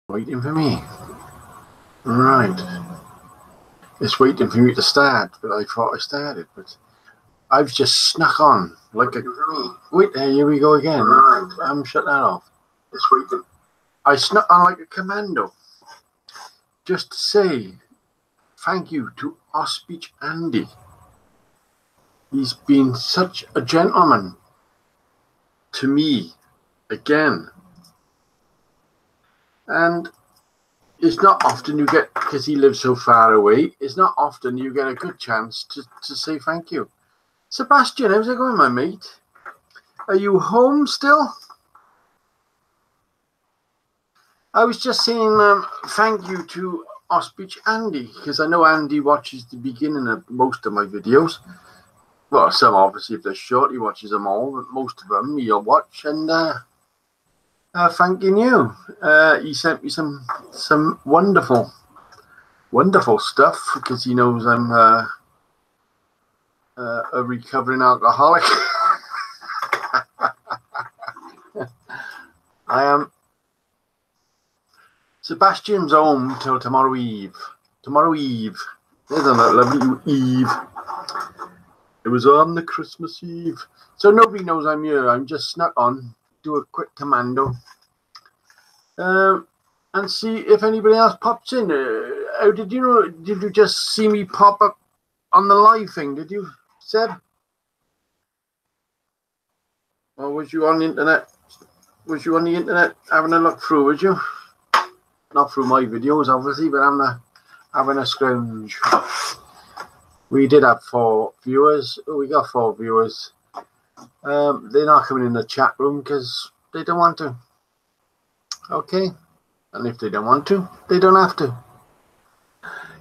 Waiting for me. Right. It's waiting for me to start, but I thought I started. But I've just snuck on like a. Wait, here we go again. Right. Shut that off. It's waiting. I snuck on like a commando. Just to say thank you to Ospich Andy. He's been such a gentleman to me again. And it's not often you get, because he lives so far away, it's not often you get a good chance to say thank you. Sebastian, how's it going, my mate? Are you home still? I was just saying thank you to Ospich Andy, because I know Andy watches the beginning of most of my videos. Well, some obviously, if they're short, he watches them all, but most of them he'll watch, and thanking you. He sent me some wonderful stuff, because he knows I'm a recovering alcoholic. I am. Sebastian's home till tomorrow eve. Tomorrow eve. Isn't that lovely eve? It was on the Christmas Eve. So nobody knows I'm here. I'm just snuck on, do a quick commando, and see if anybody else pops in. Did you know? Did you just see me pop up on the live thing? Did you, Seb? Or was you on the internet? Was you on the internet having a look through? Was you? Not through my videos, obviously, but I'm having a scrounge. We did have 4 viewers. We got 4 viewers. They're not coming in the chat room because they don't want to. Okay. And if they don't want to, they don't have to.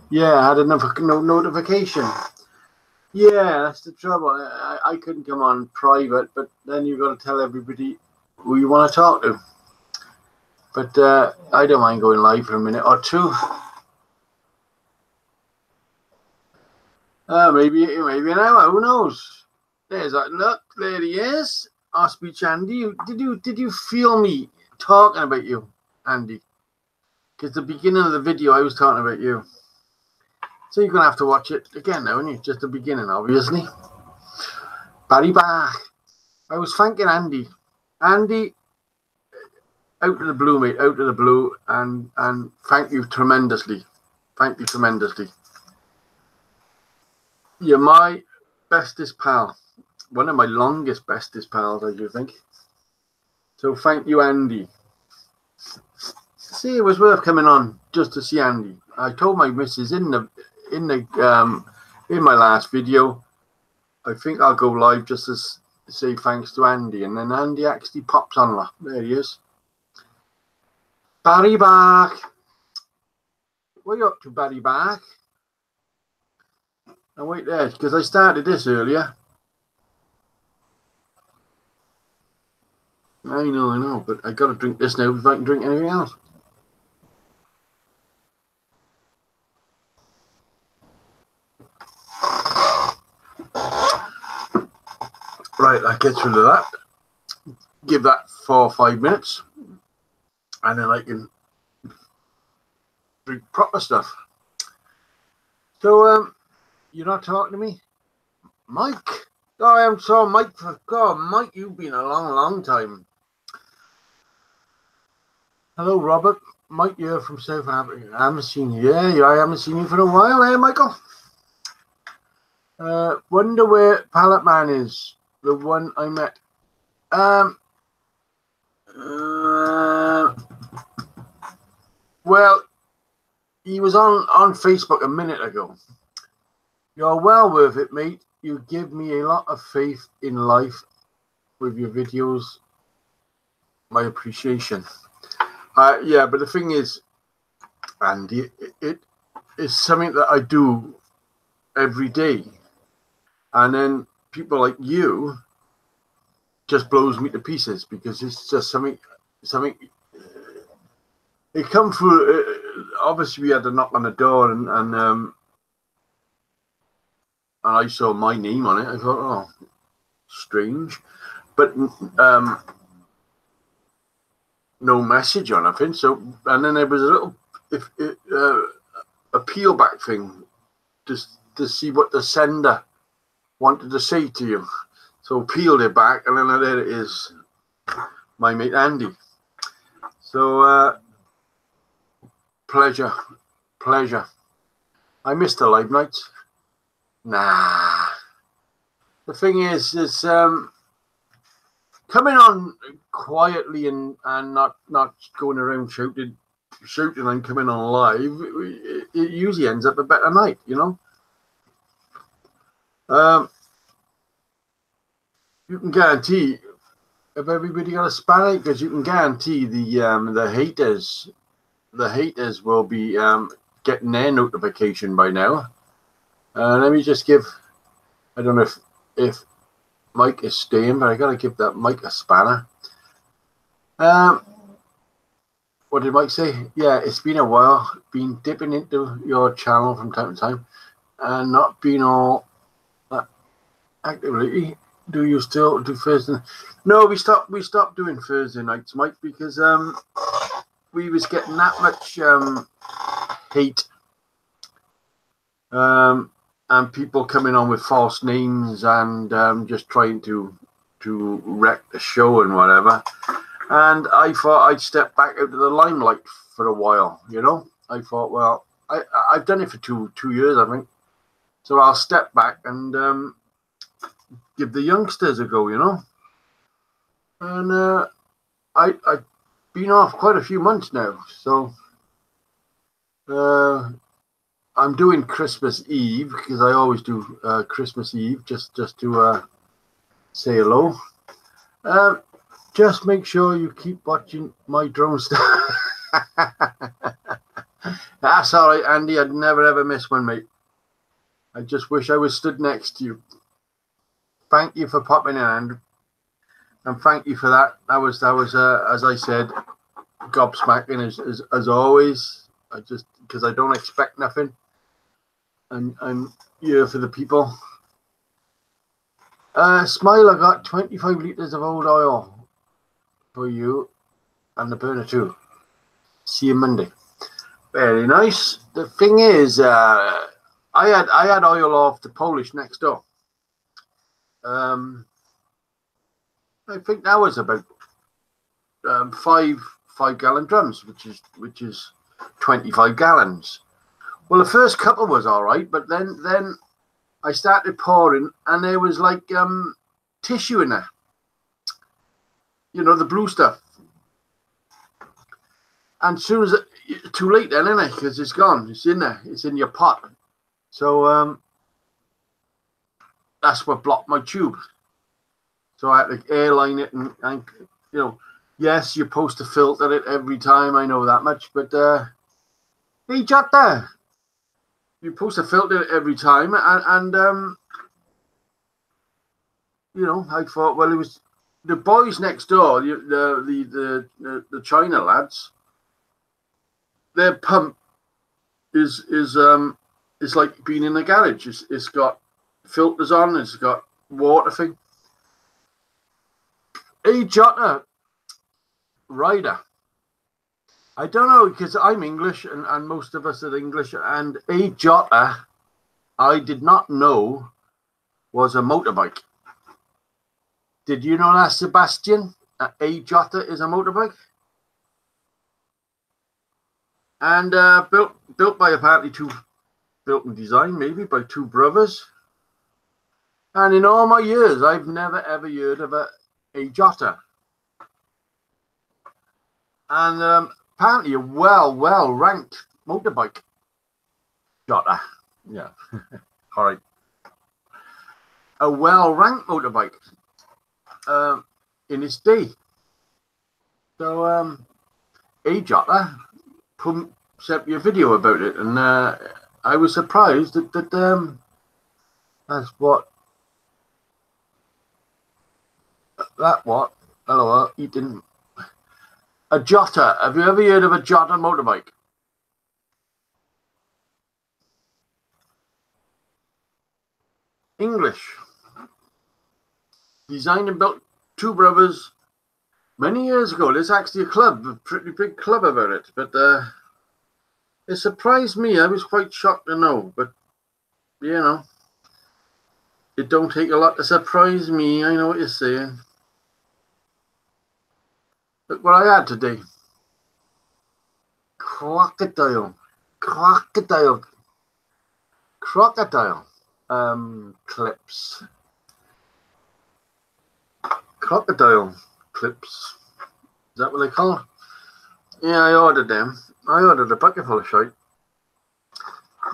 Yeah, I had no notification. Yeah, that's the trouble. I couldn't come on private, but then you've got to tell everybody who you want to talk to. But I don't mind going live for a minute or two. Maybe an hour. Who knows? There's that. Look, there he is. Ospich Andy. Did you feel me talking about you, Andy? Because the beginning of the video, I was talking about you. So you're gonna have to watch it again now, aren't you? Just the beginning, obviously. Barry Bach. I was thanking Andy. Andy, out of the blue, mate. Out of the blue, and thank you tremendously. Thank you tremendously. You're my bestest pal. One of my longest bestest pals, I do think. So thank you, Andy. See, it was worth coming on just to see Andy. I told my missus in my last video, I think I'll go live just to say thanks to Andy, and then Andy actually pops on. There he is. Barry Bach. What are you up to, Barry Bach? Now wait there, because I started this earlier. I know, but I got to drink this now if I can drink anything else. Right, that gets rid of that. Give that 4 or 5 minutes, and then I can drink proper stuff. So, you're not talking to me? Mike? Oh, I am so Mike. God, Mike, you've been a long time. Hello, Robert. Mike here from South Africa. I haven't seen you. Yeah, I haven't seen you for a while, Michael? Wonder where Pallet Man is. The one I met. Well, he was on Facebook a minute ago. You're well worth it, mate. You give me a lot of faith in life with your videos. My appreciation. Yeah, but the thing is, Andy, it is something that I do every day. And then people like you just blows me to pieces, because it's just something it come through. Obviously, we had a knock on the door, and I saw my name on it. I thought, oh, strange. But no message or nothing. So, and then there was a little a peel back thing just to see what the sender wanted to say to you. So peeled it back, and then there it is, my mate Andy. So pleasure. I missed the live nights. Nah. The thing is coming on quietly and not going around shouting and coming on live, it usually ends up a better night, you know. You can guarantee if everybody got a spanner, because you can guarantee the haters will be getting their notification by now. Let me just give, I don't know if Mike is staying, but I gotta give that Mike a spanner. What did Mike say? Yeah, it's been a while. Been dipping into your channel from time to time, and not been all that actively. Do you still do Thursday? No, we stopped doing Thursday nights, Mike, because we was getting that much hate, and people coming on with false names and just trying to wreck the show and whatever. And I thought I'd step back out of the limelight for a while, you know. I thought, well, I've done it for two years, I think, so I'll step back and give the youngsters a go, you know. And I've been off quite a few months now, so I'm doing Christmas Eve, because I always do Christmas Eve, just to say hello. Just make sure you keep watching my drone stuff. That's all right, Andy. I'd never ever miss one, mate. I just wish I was stood next to you. Thank you for popping in, Andrew, and thank you for that. That was as I said, gobsmacking as always. I just, because I don't expect nothing, and I'm here for the people. Smile, I got 25 litres of old oil for you and the burner too. See you Monday. Very nice. The thing is, I had oil off the Polish next door. I think that was about 5-gallon drums, which is 25 gallons. Well, the first couple was all right, but then I started pouring, and there was like tissue in there. You know, the blue stuff. And as soon as too late then, isn't it? Because it's gone. It's in there. It's in your pot. So that's what blocked my tube. So I had to airline it and you know, yes, you're supposed to filter it every time. I know that much, but hey, chat there. You're supposed to filter it every time, and you know, I thought, well, it was the boys next door, the China lads. Their pump is like being in a garage. It's got filters on. It's got water thing. Hey, Jota, Ryder. I don't know, because I'm English and most of us are English. And a Jota, I did not know was a motorbike. Did you know that, Sebastian? A Jota is a motorbike? And built by apparently built and designed maybe by two brothers. And in all my years, I've never ever heard of a Jota. And apparently a well ranked motorbike. Jota, yeah. All right. A well ranked motorbike in its day. So a Jota sent me a video about it, and I was surprised that that's what hello, he didn't. A Jota. Have you ever heard of a Jota motorbike? English. Designed and built, two brothers, many years ago. There's actually a club, a pretty big club about it, but it surprised me. I was quite shocked to know, but you know, it don't take a lot to surprise me. I know what you're saying. Look what I had today. Crocodile clips. Crocodile clips. Is that what they call it? Yeah, I ordered them. I ordered a bucket full of shite.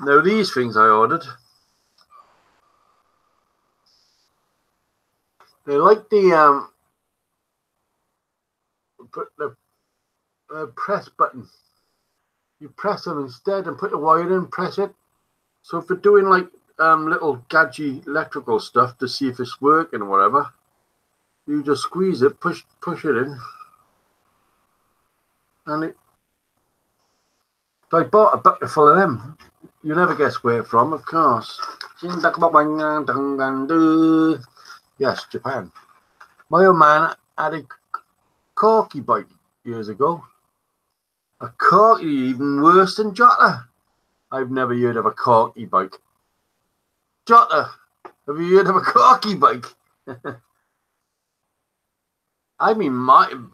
Now these things I ordered, they like the put the press button. You press them instead and put the wire in, press it. So for doing like little gadget electrical stuff to see if it's working or whatever, you just squeeze it, push it in, and it. I bought a bucket full of them. You never guess where from, of course. Yes, Japan. My old man had a corky bike years ago. A corky, even worse than Jota. I've never heard of a corky bike. Jota, have you heard of a corky bike? I mean, I'm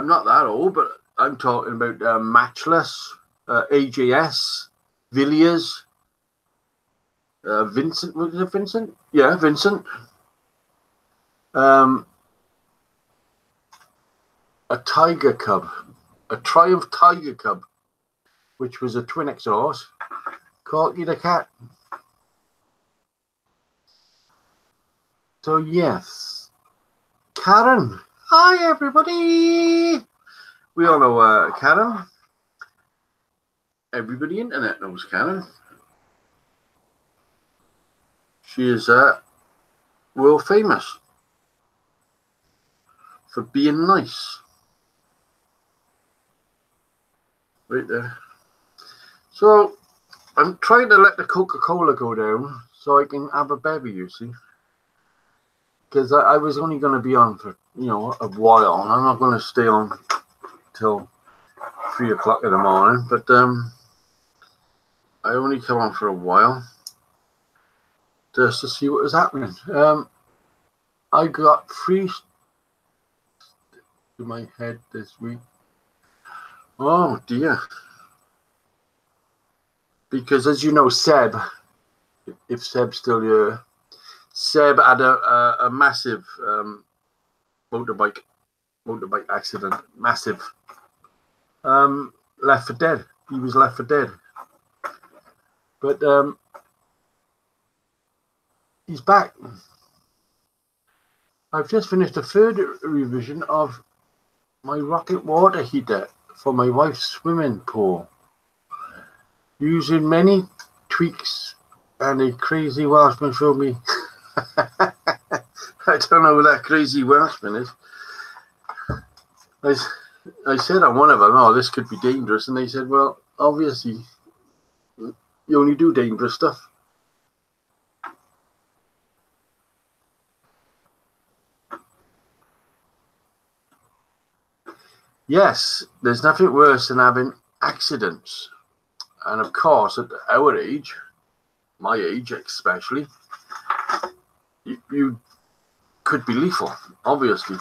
not that old, but I'm talking about Matchless, AJS, Villiers, Vincent. Was it Vincent? Yeah, Vincent. A Tiger Cub, a Triumph Tiger Cub, which was a twin exhaust. Corky the cat. So yes, Karen. Hi everybody. We all know Karen. Everybody internet knows Karen. She is world famous for being nice. Right there. So I'm trying to let the Coca-Cola go down so I can have a bevy, you see. Because I was only going to be on for, you know, a while. And I'm not going to stay on till 3 o'clock in the morning. But I only come on for a while just to see what was happening. I got 3 to my head this week. Oh dear. Because as you know, Seb, if Seb's still here, Seb had a massive motorbike accident. Massive. Left for dead. He was left for dead. But he's back. I've just finished a 3rd revision of my rocket water heater for my wife's swimming pool, using many tweaks, and a crazy Welshman showed me. I don't know who that crazy Welshman is. I said on one of them, oh, this could be dangerous, and they said, well, obviously you only do dangerous stuff. Yes, there's nothing worse than having accidents. And of course, at our age, my age especially, you could be lethal, obviously.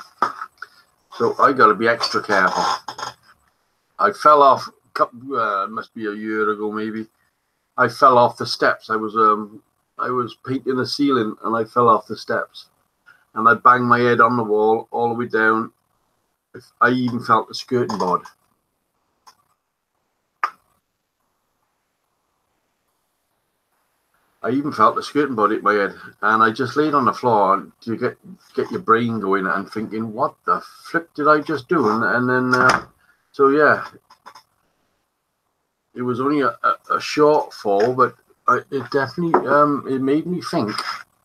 So I got to be extra careful. I fell off, must be a year ago maybe. I fell off the steps. I was painting the ceiling and I fell off the steps. And I banged my head on the wall all the way down. I even felt the skirting board. I even felt the skirting board hit my head, and I just laid on the floor to get your brain going and thinking, what the flip did I just do? And then, so yeah, it was only a short fall, but it definitely it made me think.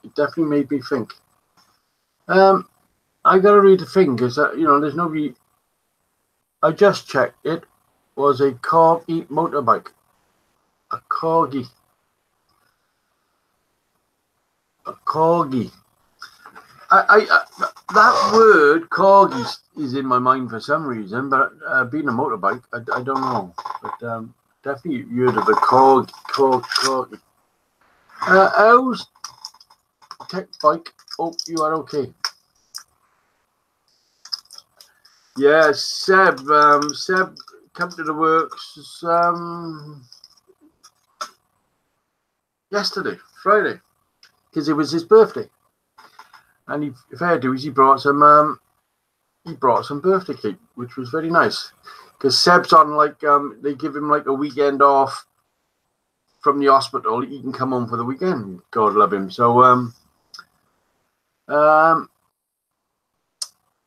It definitely made me think. I gotta read the thing because you know, there's nobody. I just checked. It was a corgi motorbike. A corgi. A corgi. that word corgi is in my mind for some reason, but being a motorbike, I don't know. But definitely you heard of a corgi. How's tech bike? Oh, you are okay. Yeah, Seb come to the works yesterday, Friday, because it was his birthday, and he fair dues he brought some birthday cake, which was very nice. Because Seb's on like they give him like a weekend off from the hospital. He can come home for the weekend. God love him. So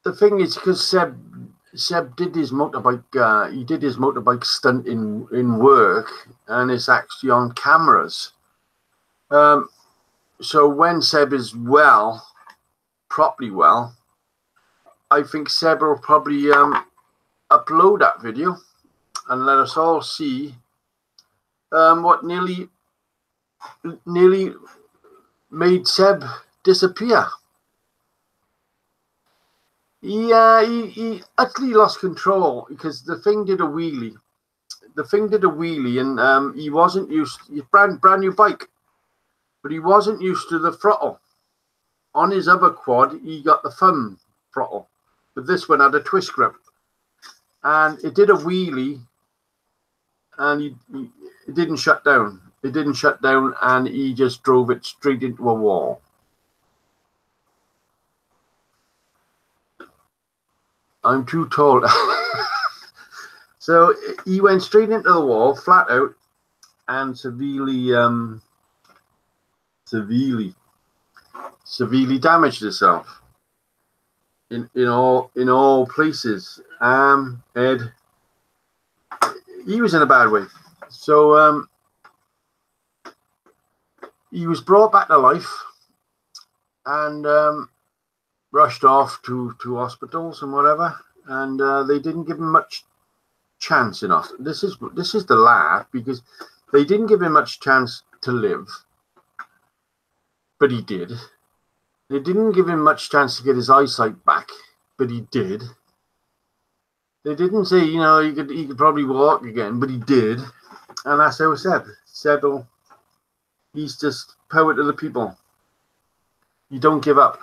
the thing is, because Seb did his motorbike. He did his motorbike stunt in work, and it's actually on cameras. So when Seb is well, properly well, I think Seb will probably upload that video and let us all see what nearly made Seb disappear. He utterly lost control because the thing did a wheelie. And he wasn't used. He's brand new bike, but he wasn't used to the throttle. On his other quad, he got the thumb throttle, but this one had a twist grip, and it did a wheelie, and it didn't shut down. It didn't shut down, and he just drove it straight into a wall. I'm too tall. So he went straight into the wall, flat out, and severely damaged himself in all places. Ed, he was in a bad way. So he was brought back to life and rushed off to hospitals and whatever, and they didn't give him much chance enough. This is the laugh, because they didn't give him much chance to live, but he did. They didn't give him much chance to get his eyesight back, but he did. They didn't say, he could probably walk again, but he did. And that's how Seb, he's just power to the people. You don't give up.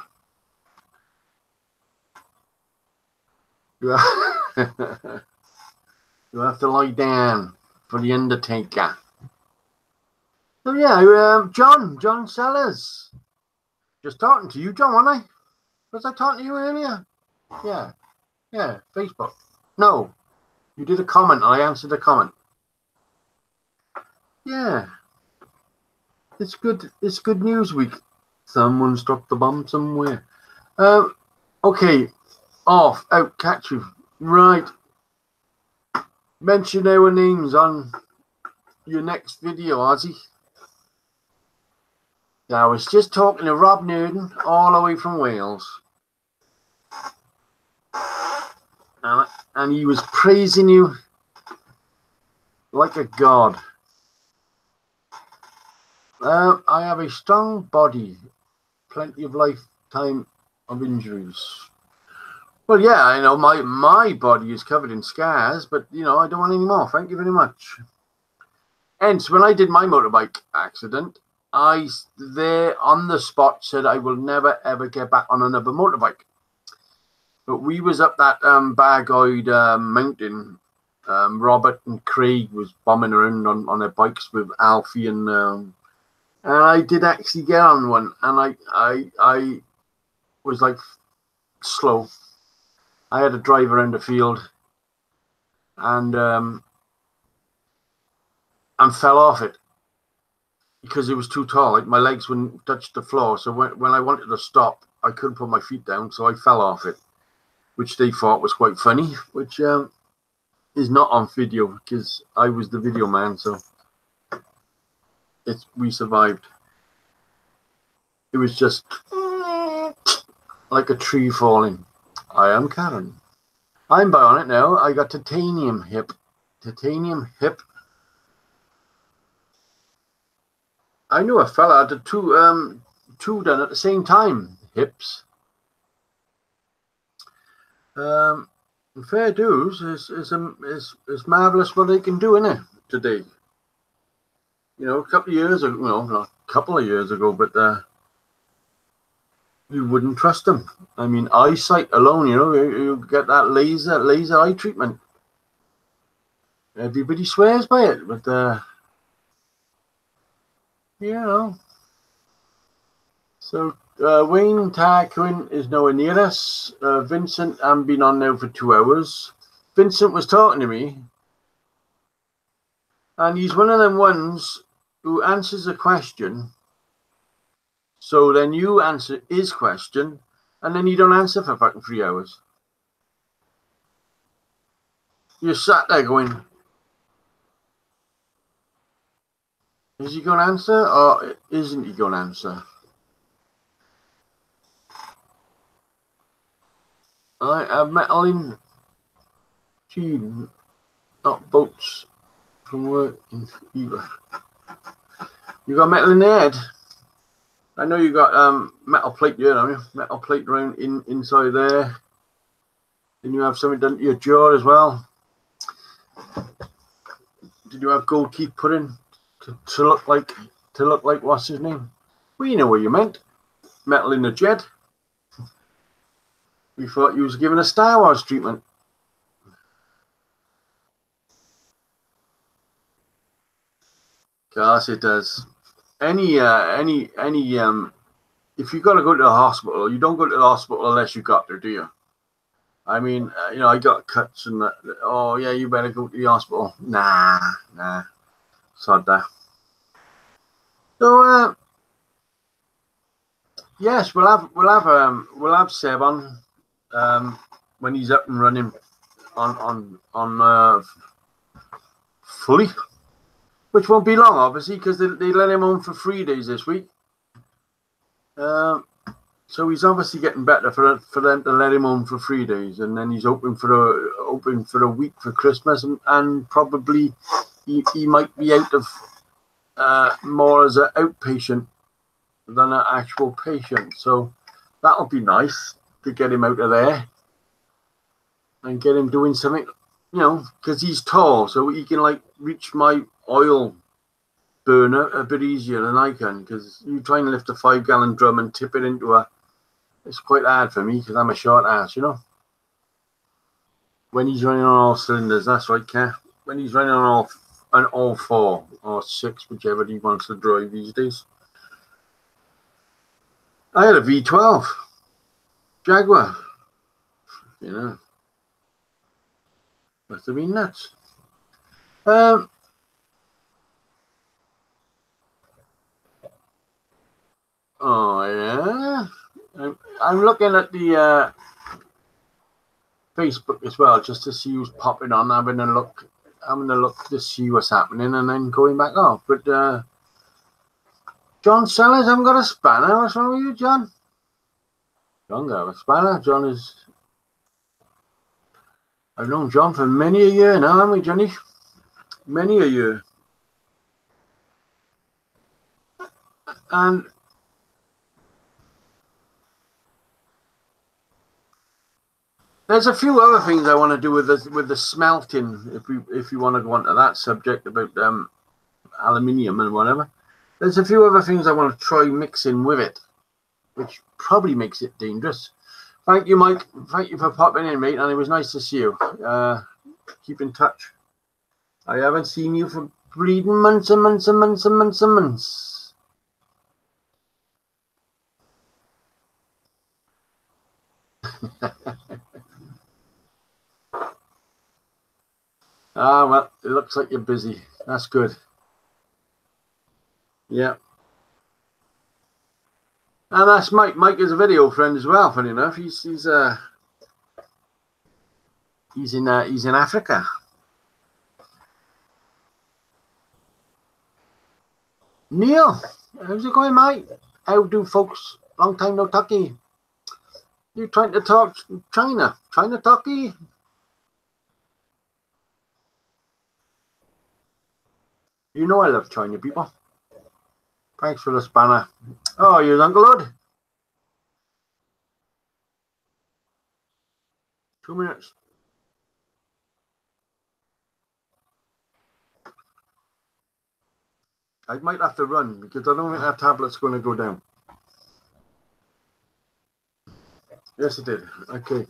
You have to lie down for the Undertaker. So yeah, John Sellers. Just talking to you, John, wasn't I? Was I talking to you earlier? Yeah, Facebook. No, you did a comment. I answered a comment. Yeah, it's good. It's good news week. Someone's dropped the bomb somewhere. Okay, off, out, catch you. Right. Mention our names on your next video, Ozzy. I was just talking to Rob Nurden, all the way from Wales. And he was praising you like a god. I have a strong body, plenty of lifetime of injuries. Well, yeah, I know my body is covered in scars, but, I don't want any more. Thank you very much. Hence, when I did my motorbike accident, I, there on the spot, said I will never, ever get back on another motorbike. But we was up that Bargoid mountain. Robert and Craig was bombing around on their bikes with Alfie, and I did actually get on one, and I was like slow. I had to drive around the field, and fell off it because it was too tall. Like, my legs wouldn't touch the floor, so when I wanted to stop, I couldn't put my feet down, so I fell off it, which they thought was quite funny, which is not on video because I was the video man, so we survived. It was just like a tree falling. I am Karen. I'm bionic now. I got titanium hip. Titanium hip. I knew a fella had two done at the same time. Hips. Fair dues is marvelous what they can do, isn't it, today? You know, a couple of years ago, well, not a couple of years ago, but you wouldn't trust them. I mean, eyesight alone, you know, you get that laser eye treatment. Everybody swears by it, but you know. So Wayne Tarquin is nowhere near us. Vincent, I've been on now for 2 hours. Vincent was talking to me, and he's one of them ones who answers a question. So then you answer his question, and then you don't answer for fucking 3 hours. You're sat there going, is he going to answer or isn't he going to answer? I have metal in June, not boats from work either. You got metal in the head? I know you got metal plate here, don't you? Metal plate around inside there. Then you have something done to your jaw as well. Did you have gold teeth put in to look like what's his name? We know what you meant. Metal in the jet. We thought you was given a Star Wars treatment. Cause it does. If you got to go to the hospital, you don't go to the hospital unless you got there, do you? I mean, you know, I got cuts and that. Oh yeah, you better go to the hospital. Nah, sod that. So yes, we'll have Seb on when he's up and running on fully, which won't be long, obviously, because they let him on for 3 days this week. So he's obviously getting better for them to let him on for 3 days, and then he's open for a week for Christmas, and probably he might be out of more as an outpatient than an actual patient. So that'll be nice to get him out of there and get him doing something, you know, because he's tall, so he can like reach my oil burner a bit easier than I can, because you try and lift a 5-gallon drum and tip it into it's quite hard for me because I'm a short ass, you know. When he's running on all cylinders, that's right, Kat. When he's running on all 4 or 6, whichever he wants to drive these days. I had a V12 Jaguar, you know. Must have been nuts. Oh yeah, I'm looking at the Facebook as well, just to see who's popping on, having a look to see what's happening, and then going back off. But John Sellers, I haven't got a spanner. What's wrong with you, John? John got a spanner. John is. I've known John for many a year now, haven't we, Johnny? Many a year. And there's a few other things I want to do with the smelting. If you want to go on to that subject about aluminium and whatever, there's a few other things I want to try mixing with it, which probably makes it dangerous. Thank you, Mike. Thank you for popping in, mate, and it was nice to see you. Keep in touch. I haven't seen you for bleeding months and months and months and months and months. Well, it looks like you're busy. That's good. Yeah. And that's Mike. Mike is a video friend as well, funny enough. He's in Africa. Neil, how's it going, mate? How do folks? Long time no talkie. You trying to talk China talkie? You know I love China people. Thanks for the spanner. Oh, you're Uncle Hood. 2 minutes. I might have to run because I don't think that tablet's going to go down. Yes, it did. Okay.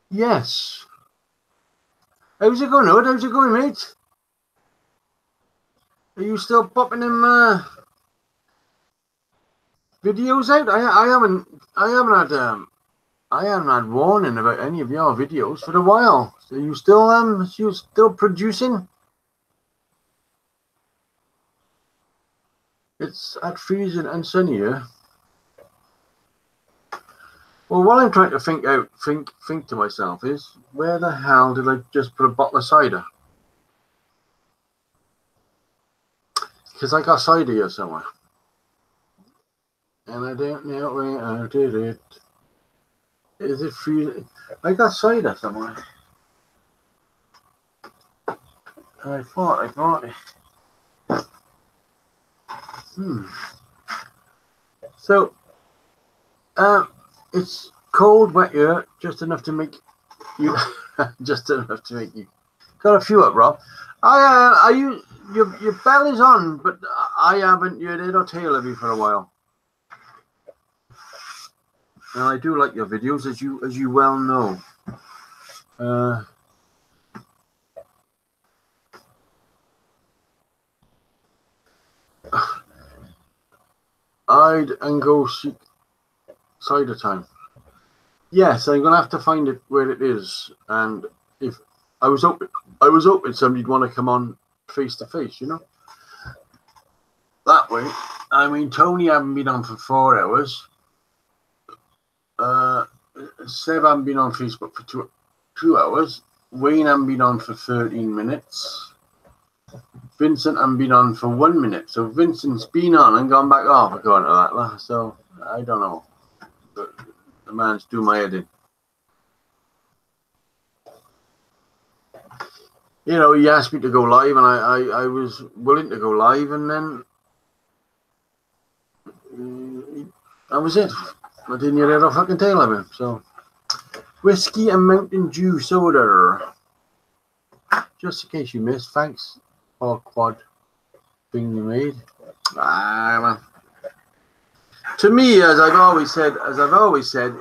Yes. How's it going, Hood? How's it going, mate? Are you still popping them videos out? I haven't had warning about any of your videos for a while. So you still producing? It's at freezing and sunny here. Well, what I'm trying to think to myself is, where the hell did I just put a bottle of cider? Because I got cider here somewhere. And I don't know where I did it. Is it freezing? I got cider somewhere. I thought it. So, it's cold, wet here, just enough to make you, Got a few up, Rob. Your bell is on, but I haven't heard head or tail of you for a while. And I do like your videos, as you well know. I'd and go seek cider time. Yes, I'm gonna have to find it where it is, and if I was hoping somebody'd want to come on face to face, you know. That way, I mean, Tony haven't been on for 4 hours. Seb haven't been on Facebook for 2 hours. Wayne hasn't been on for 13 minutes. Vincent hasn't been on for 1 minute. So Vincent's been on and gone back off according to that. So I don't know. But the man's doing my head in. You know, he asked me to go live, and I was willing to go live, and then that was it. I didn't hear a fucking tail of him. So, whiskey and Mountain Dew soda. Just in case you missed, thanks for quad thing you made. Man. To me, as I've always said,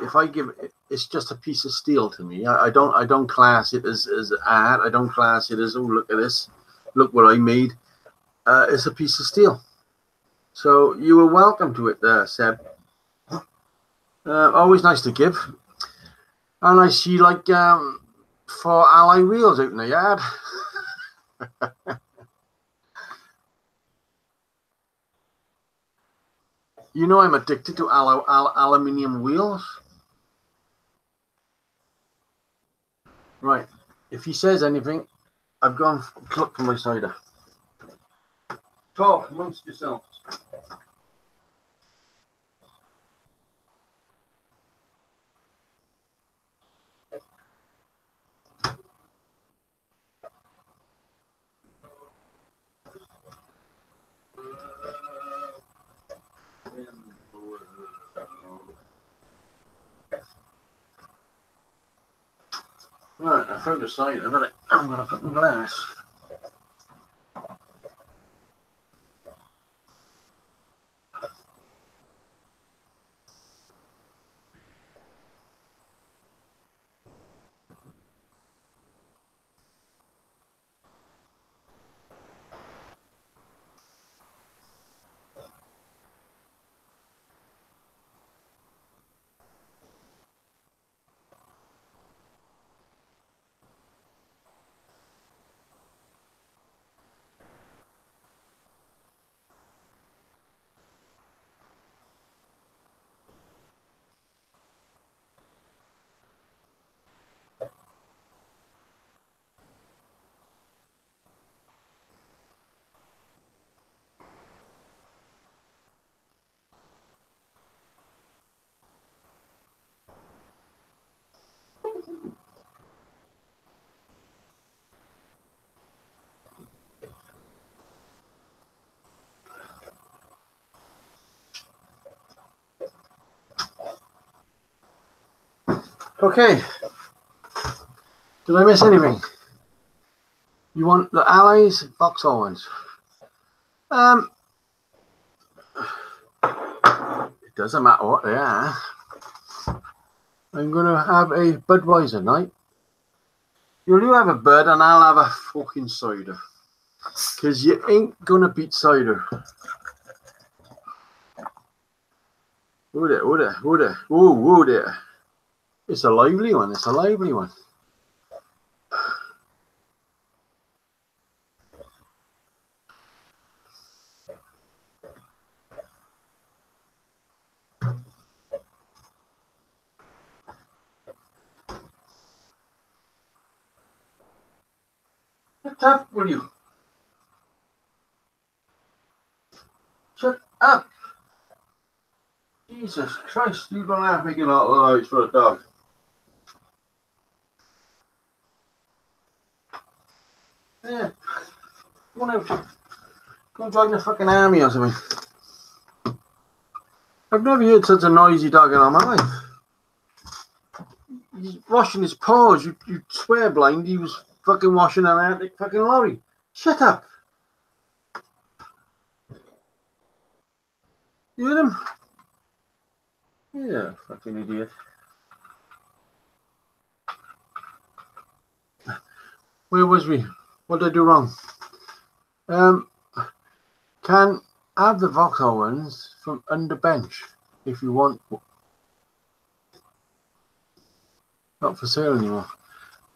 if I give it, it's just a piece of steel to me. I don't class it as art. I don't class it as, oh, look at this, look what I made. It's a piece of steel. So you were welcome to it, Seb. Always nice to give. And I see, like, 4 alloy wheels out in the yard. You know I'm addicted to aluminium wheels. Right. If he says anything, I've gone look for my cider. Talk amongst yourselves. Right, I found a cider, but I'm going to put my glass. Okay. Did I miss anything? You want the Allies, Vauxhall ones? It doesn't matter what they are. I'm going to have a Budweiser night. You'll have a Bud and I'll have a fucking cider. Because you ain't going to beat cider. Oh there. It's a lively one. It's a lively one. Shut up, will you? Shut up. Jesus Christ, you don't have making a lot of lights for a dog. Yeah. Go on out. Go and join the fucking army or something. I've never heard such a noisy dog in all my life. He's washing his paws. You swear blind he was fucking washing an Arctic fucking lorry. Shut up. You heard him? Yeah, fucking idiot. Where was we? What did I do wrong? Can have the Vauxhall ones from under bench if you want. Not for sale anymore.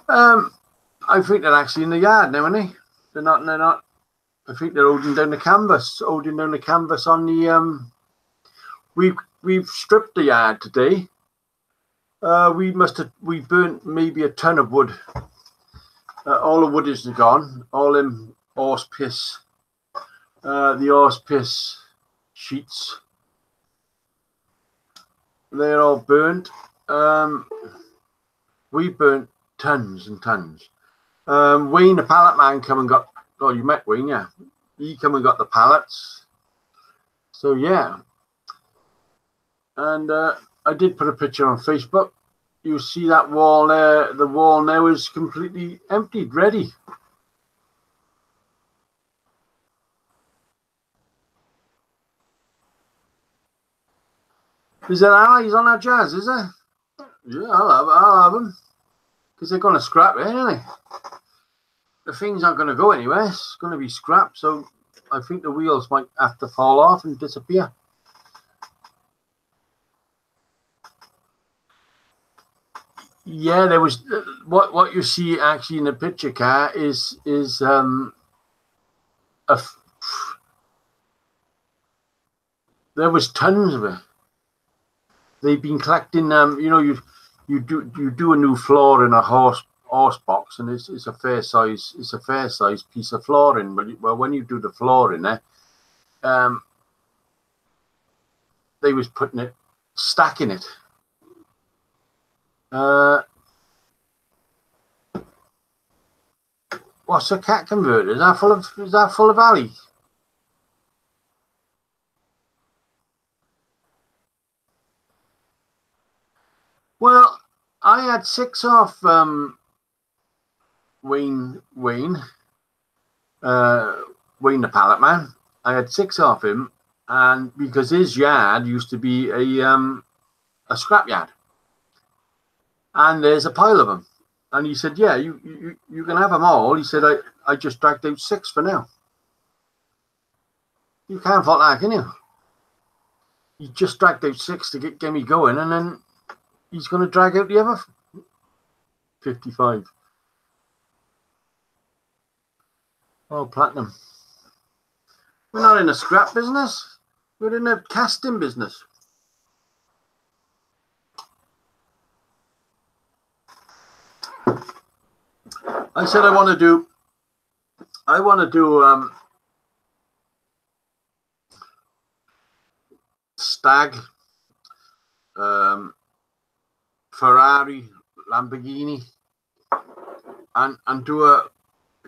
I think they're actually in the yard now, aren't they? They're not. I think they're holding down the canvas. Holding down the canvas on the We've stripped the yard today. We burnt maybe a ton of wood. All the wood is gone. All them horse piss. The horse piss sheets. They're all burnt. We burnt tons and tons. Wayne, the pallet man, come and got. Oh, you met Wayne, yeah. He come and got the pallets. So yeah. And I did put a picture on Facebook. You see that wall there? The wall now is completely emptied, ready. Is there allies on that jazz, is there? Yeah, I'll have them. Because they're going to scrap it, aren't they? The things aren't going to go anywhere. It's going to be scrapped. So I think the wheels might have to fall off and disappear. Yeah, there was what you see actually in the picture car is there was tons of it. They've been collecting you know, you do a new floor in a horse box, and it's a fair size piece of flooring. But well, when you do the flooring there, they was stacking it. What's a cat converter? Is that full of alley? Well, I had 6 off Wayne the pallet man. I had 6 off him, and because his yard used to be a scrap yard. And there's a pile of them. And he said, yeah, you can have them all. He said, I just dragged out 6 for now. You can't fault that, can you? He just dragged out 6 to get me going, and then he's going to drag out the other 55. Oh, platinum. We're not in a scrap business. We're in a casting business. I said I want to do Stag, Ferrari, Lamborghini, and do a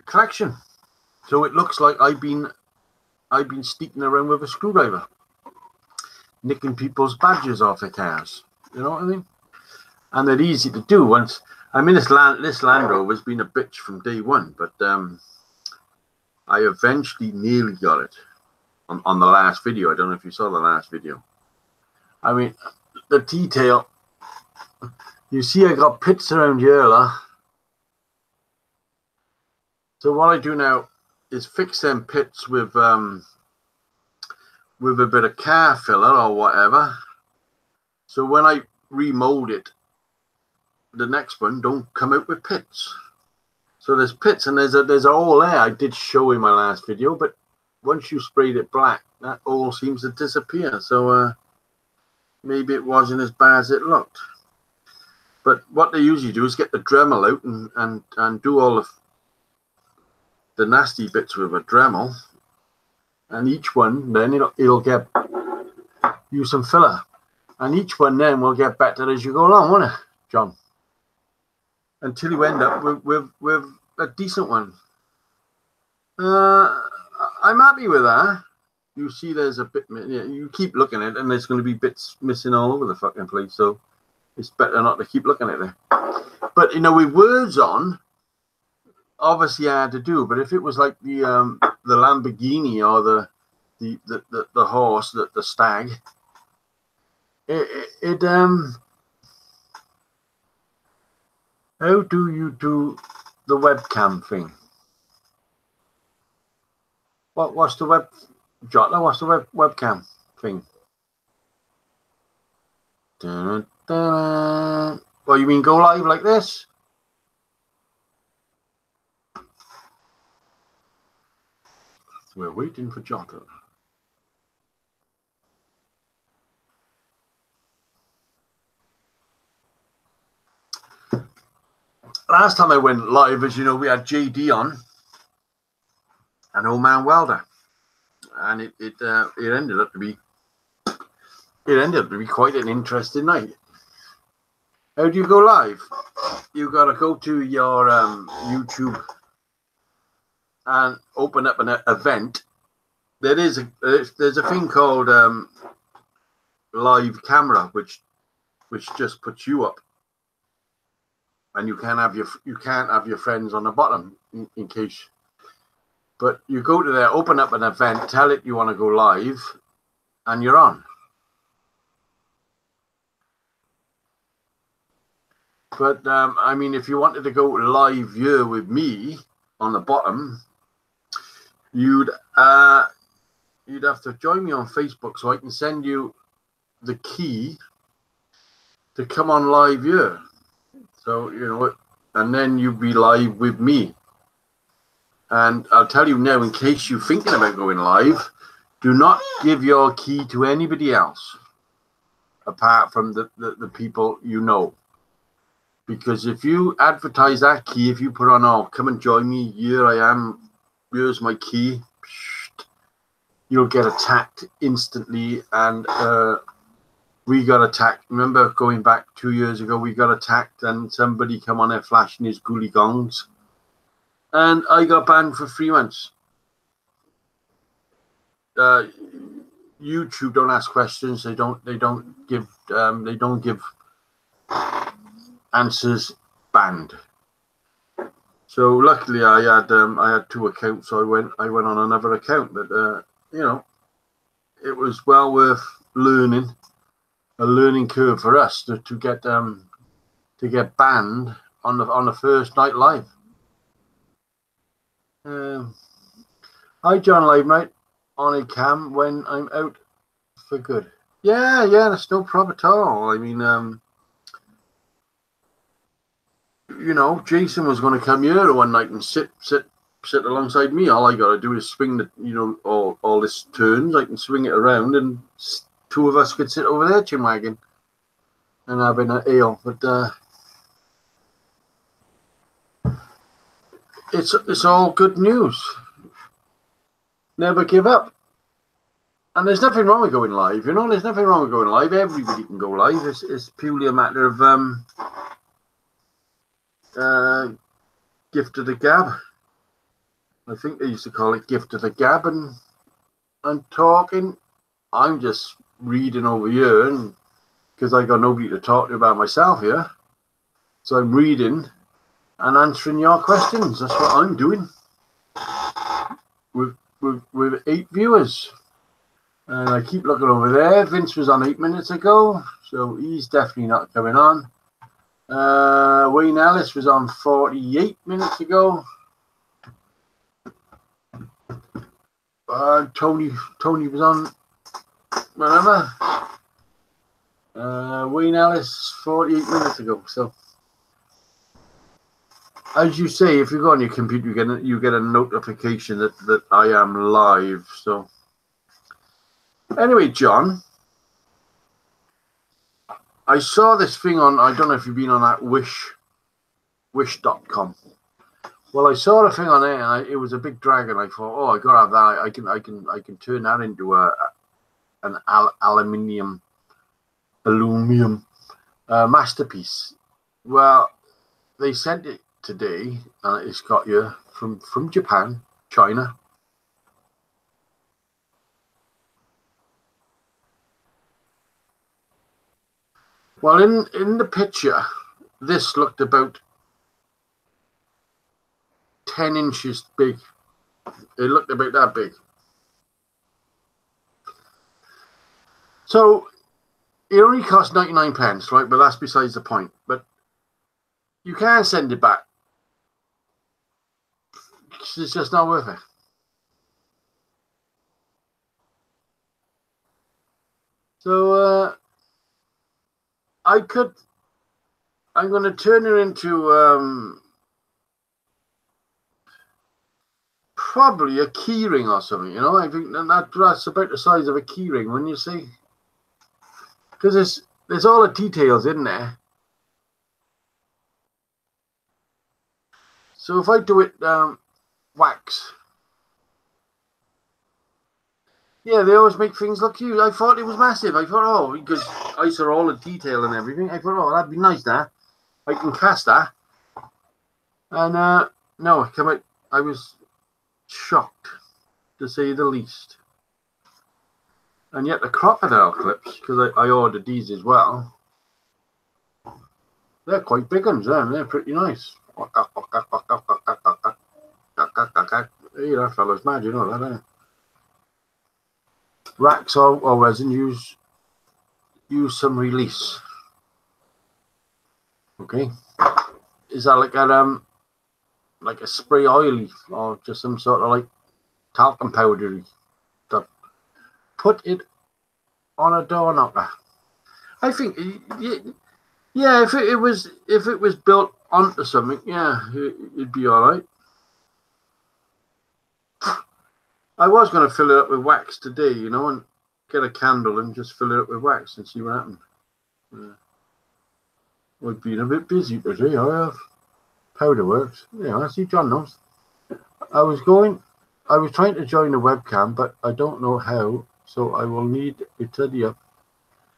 collection, so it looks like I've been sneaking around with a screwdriver, nicking people's badges off their cars. You know what I mean? and they're easy to do. Once I mean, this Land Rover's been a bitch from day one, but I eventually nearly got it on the last video. I don't know if you saw the last video. I mean, the detail. You see, I got pits around here, So what I do now is fix them pits with a bit of car filler or whatever. So when I remold it, the next one don't come out with pits. So there's pits and there's a hole there. I did show in my last video, but once you sprayed it black, that hole seems to disappear. So maybe it wasn't as bad as it looked. But what they usually do is get the Dremel out and do all the nasty bits with a Dremel, and each one then it'll get use some filler, and each one then will get better as you go along, won't it, John? Until you end up with a decent one. I'm happy with that. You see, there's a bit. You keep looking at it, and there's going to be bits missing all over the fucking place. So it's better not to keep looking at it. But you know, with words on, obviously I had to do. But if it was like the Lamborghini or the horse, the stag, how do you do the webcam thing? What's the webcam thing? Dun, dun, dun. Well, you mean go live like this? We're waiting for Jota. Last time I went live, as you know, we had JD on, an old man welder, and it ended up to be quite an interesting night. How do you go live? You got to go to your YouTube and open up an event. There's a thing called live camera, which just puts you up, and you can't have your friends on the bottom in case. But you go to there, open up an event, tell it you want to go live, and you're on. But I mean, if you wanted to go live here with me on the bottom, you'd have to join me on Facebook so I can send you the key to come on live here. So, you know, and then you'd be live with me. And I'll tell you now, in case you're thinking about going live, do not give your key to anybody else apart from the people you know. Because if you advertise that key, if you put on, oh, come and join me, here I am, here's my key, you'll get attacked instantly. And we got attacked. Remember going back 2 years ago, we got attacked and somebody come on there flashing his ghoulie gongs. And I got banned for 3 months. YouTube don't ask questions. They don't give answers. Banned. So luckily I had 2 accounts. So I went on another account. But you know, it was well worth learning. A learning curve for us to get banned on the first night live. I join live night on a cam when I'm out for good. Yeah, that's no problem at all. I mean, you know, Jason was going to come here one night and sit alongside me. All I got to do is swing the, you know, all this turns. I can swing it around, and 2 of us could sit over there chinwagging and having an ale. But it's all good news. Never give up. And there's nothing wrong with going live, you know. There's nothing wrong with going live. Everybody can go live. It's purely a matter of gift of the gab. I think they used to call it gift of the gab. And I'm talking. I'm just reading over here, and because I got nobody to talk to about myself here. So I'm reading and answering your questions. That's what I'm doing with 8 viewers. And I keep looking over there. Vince was on 8 minutes ago, so he's definitely not coming on. Wayne Ellis was on 48 minutes ago. Tony was on whatever. Wayne Ellis 48 minutes ago. So as you say, if you go on your computer, you get a notification that I am live. So anyway, John, I saw this thing on, I don't know if you've been on that wish.com. Well, I saw a thing on there, and it was a big dragon. I thought, oh, I gotta have that. I can turn that into an aluminium masterpiece. Well, they sent it today, and it's got you from Japan, China. Well, in the picture, this looked about 10 inches big. It looked about that big. So it only cost 99 pence, right? But that's besides the point. But you can send it back. It's just not worth it. So I'm going to turn it into probably a key ring or something, you know. I think that's about the size of a key ring, wouldn't you say? Because there's all the details in there. So if I do it wax, yeah, they always make things look huge. I thought it was massive. I thought, oh, because I saw all the detail and everything. I thought, oh, that'd be nice. That I can cast that. And no, it came out. I was shocked, to say the least. And yet the crocodile clips, because I ordered these as well, they're quite big ones. They're pretty nice. Hey, that fella's mad, you know that, don't you? Racks or resin, use some release. Okay, is that like a spray oily or just some sort of like talcum powdery stuff? Put it on a door knocker. I think, yeah, if it was built onto something, yeah, it'd be all right. I was going to fill it up with wax today, you know, and get a candle and just fill it up with wax and see what happened. I've been a bit busy today. I have. Powder works. Yeah, I see John knows. I was trying to join the webcam, but I don't know how, so I will need to tell you.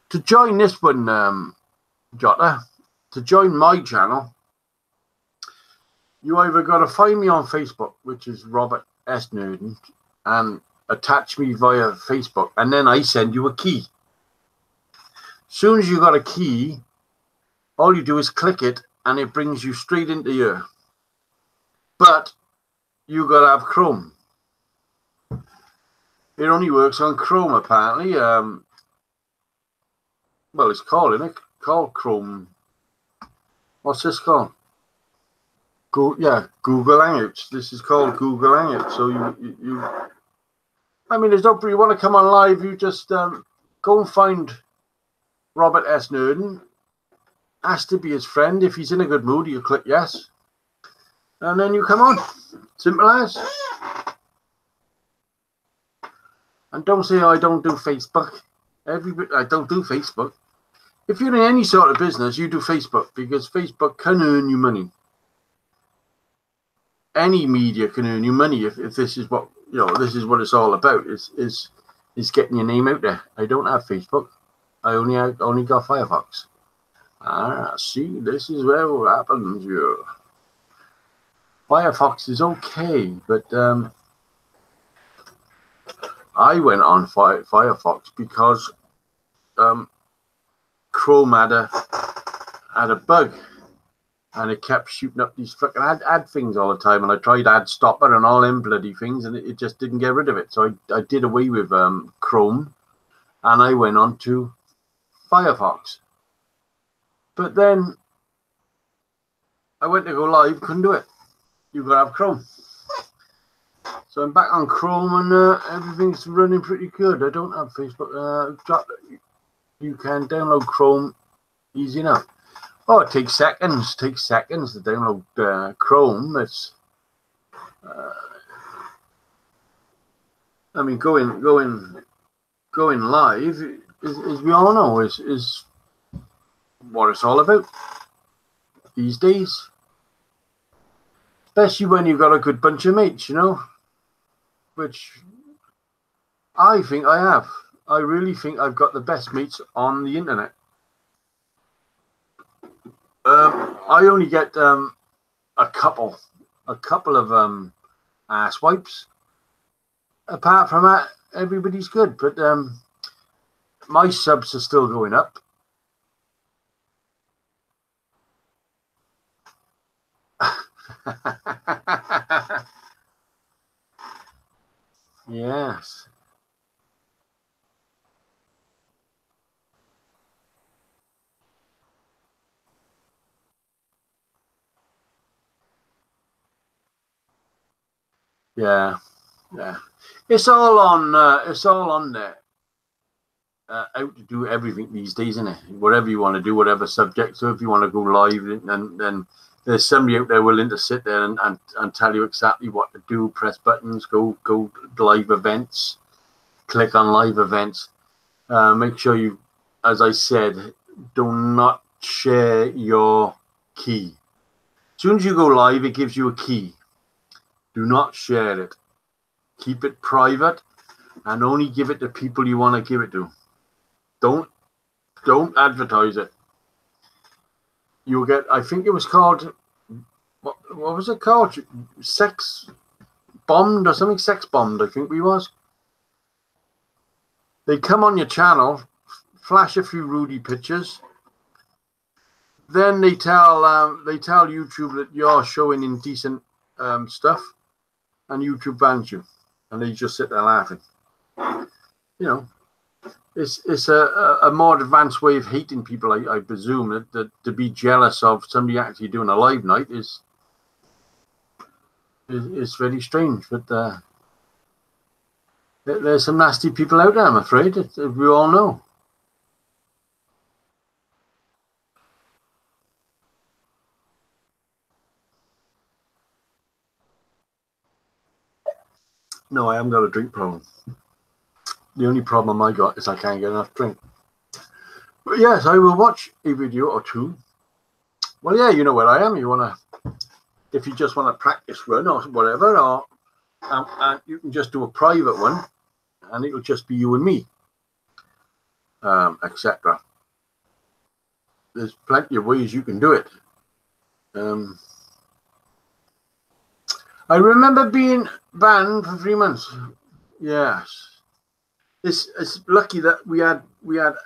To join this one, Jota, to join my channel, you either got to find me on Facebook, which is Robert S. Nurden, and attach me via Facebook, and then I send you a key. Soon as you got a key, all you do is click it, and it brings you straight into here. But you got to have Chrome. It only works on Chrome, apparently. Well, it's called, isn't it? Called Chrome. What's this called? Yeah, Google Hangouts. This is called Google Hangouts. So you I mean, there's no, you want to come on live, you just go and find Robert S. Nurden, ask to be his friend. If he's in a good mood, you click yes, and then you come on. Simple as. And don't say, oh, I don't do Facebook. I don't do Facebook. If you're in any sort of business, you do Facebook, because Facebook can earn you money. Any media can earn you money if this is what, you know, this is what it's all about. Is getting your name out there. I don't have Facebook. I only got Firefox. Ah, see, this is where what happens here. Firefox is okay, but I went on Firefox because Chrome had a bug. and it kept shooting up these fucking ad things all the time. And I tried ad stopper and all them bloody things, and it just didn't get rid of it. So I did away with Chrome, and I went on to Firefox. But then I went to go live, couldn't do it. You've got to have Chrome. So I'm back on Chrome, and everything's running pretty good. I don't have Facebook. You can download Chrome easy enough. Oh, it takes seconds. To download Chrome. It's, I mean, going live, as we all know, is what it's all about these days. Especially when you've got a good bunch of mates, you know, which I think I have. I really think I've got the best mates on the internet. I only get a couple of ass wipes. Apart from that, everybody's good. But my subs are still going up. Yes. Yeah. It's all on there. Out to do everything these days, isn't it? Whatever you want to do, whatever subject. So if you want to go live, then there's somebody out there willing to sit there and tell you exactly what to do. Press buttons, go live events, click on live events. Make sure you, as I said, do not share your key. As soon as you go live, it gives you a key. Do not share it. Keep it private and only give it to people you want to give it to. Don't advertise it. You'll get, I think it was called, what was it called? Sex bombed or something? Sex bombed, I think we was. They come on your channel, flash a few Rudy pictures. Then they tell YouTube that you're showing indecent stuff, and YouTube bans you, and they just sit there laughing. You know, it's a more advanced way of hating people, I presume. That to be jealous of somebody actually doing a live night is very strange. But there's some nasty people out there, I'm afraid. We all know. No, I haven't got a drink problem. The only problem I got is I can't get enough drink. But yes, I will watch a video or two. Well, yeah, you know where I am. If you just want to practice run or whatever, or and you can just do a private one, and it'll just be you and me, etc. There's plenty of ways you can do it. I remember being banned for 3 months. Yes. It's lucky that we had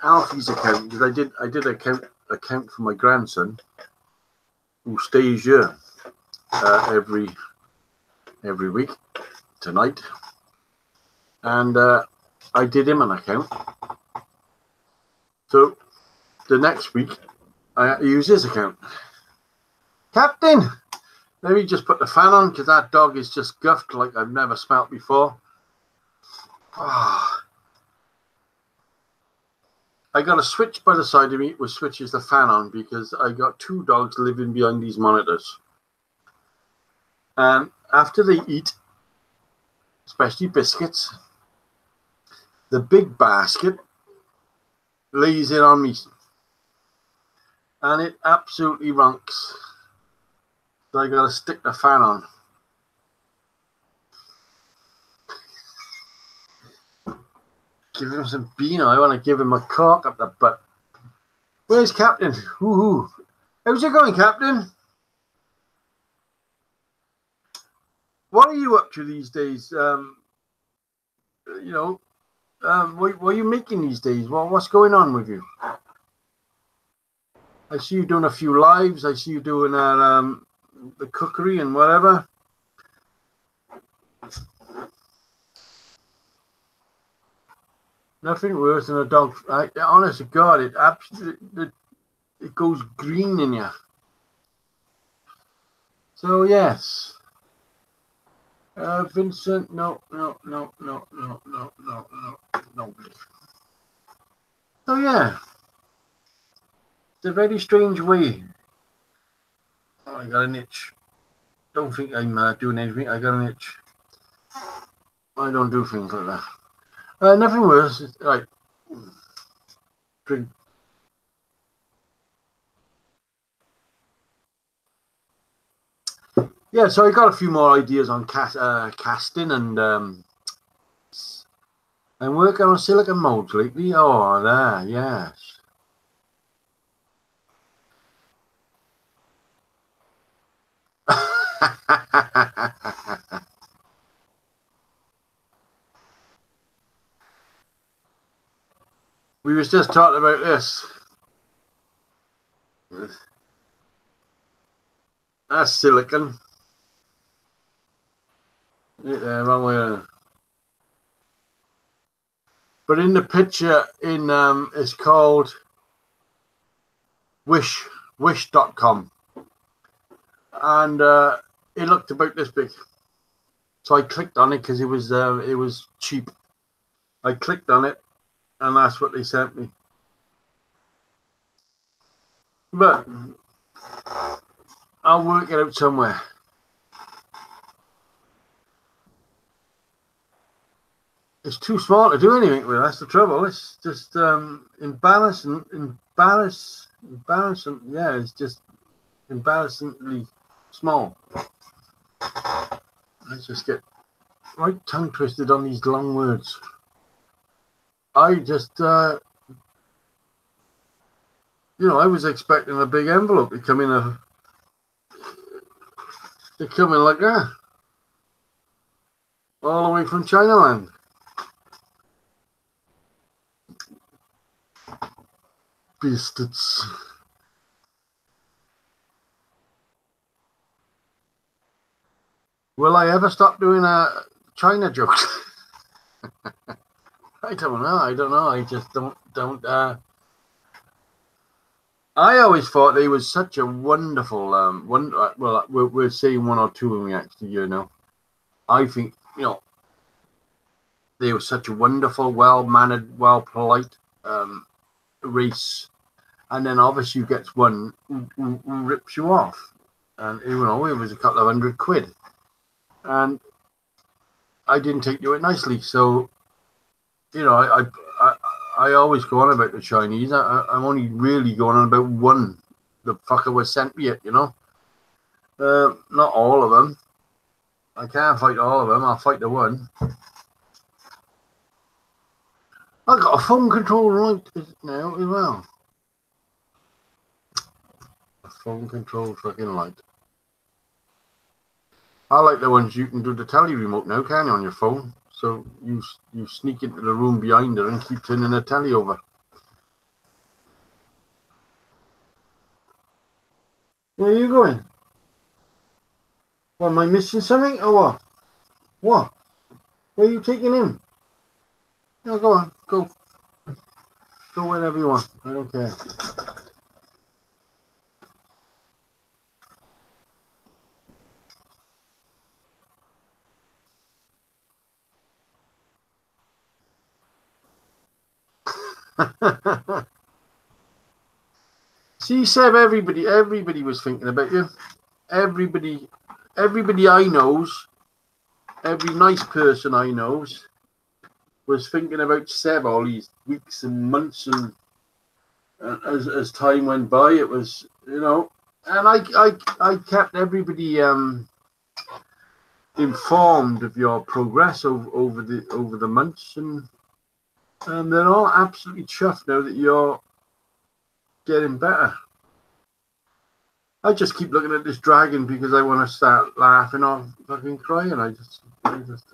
Alfie's account, because I did account for my grandson, who stays here every week tonight, and I did him an account. So the next week I had to use his account. Captain, let me just put the fan on, because that dog is just guffed like I've never smelt before. I got a switch by the side of me which switches the fan on, because I got 2 dogs living behind these monitors. And after they eat, especially biscuits, the big basket lays it on me. And it absolutely runks. So I got to stick the fan on. Give him some Beano. I want to give him a cork up the butt. Where's Captain? Woohoo. How's it going, Captain? What are you up to these days? What are you making these days? Well, what's going on with you? I see you doing a few lives. I see you doing the cookery and whatever. Nothing worse than a dog. Honest to God, it absolutely it goes green in you. So yes, Vincent, no. So yeah, it's a very strange way. Oh, I got an itch. Don't think I'm doing anything. I got an itch. I don't do things like that. Nothing worse. Right. Drink. Yeah, so I got a few more ideas on casting and I'm working on silicone molds lately. Oh, there, yes. We was just talking about this. That's silicone. Wrong way around. But in the picture, it's called wish.com, and it looked about this big. So I clicked on it because it was cheap. I clicked on it, and that's what they sent me. But I'll work it out somewhere. It's too small to do anything with. That's the trouble. It's just embarrassing. Yeah, it's just embarrassingly small. Let's just get right tongue twisted on these long words. I just, I was expecting a big envelope to come in like that, all the way from Chinaland. Bastards. Will I ever stop doing China jokes? I don't know. I just don't. I always thought they was such a wonderful well, we're saying one or two when we actually, I think, they were such a wonderful, well-mannered, well-polite race, and then obviously you get one who rips you off, and it was a couple of £100, and I didn't take to it nicely. So, I always go on about the Chinese. I'm only really going on about one. The fucker was sent me it, not all of them. I can't fight all of them. I'll fight the one. I got a phone control right now as well. A phone control fucking light. I like the ones you can do the telly remote now, can you, on your phone? So you sneak into the room behind her and keep turning the telly over. Where are you going? What, am I missing something or what? What? Where are you taking him? No, go on. Go. Go wherever you want. I don't care. See, Seb, everybody was thinking about you. Everybody I knows, every nice person I knows was thinking about Seb all these weeks and months, and as time went by, it was, and I kept everybody informed of your progress over the months, and they're all absolutely chuffed now that you're getting better. I just keep looking at this dragon because I want to start laughing or fucking crying. I just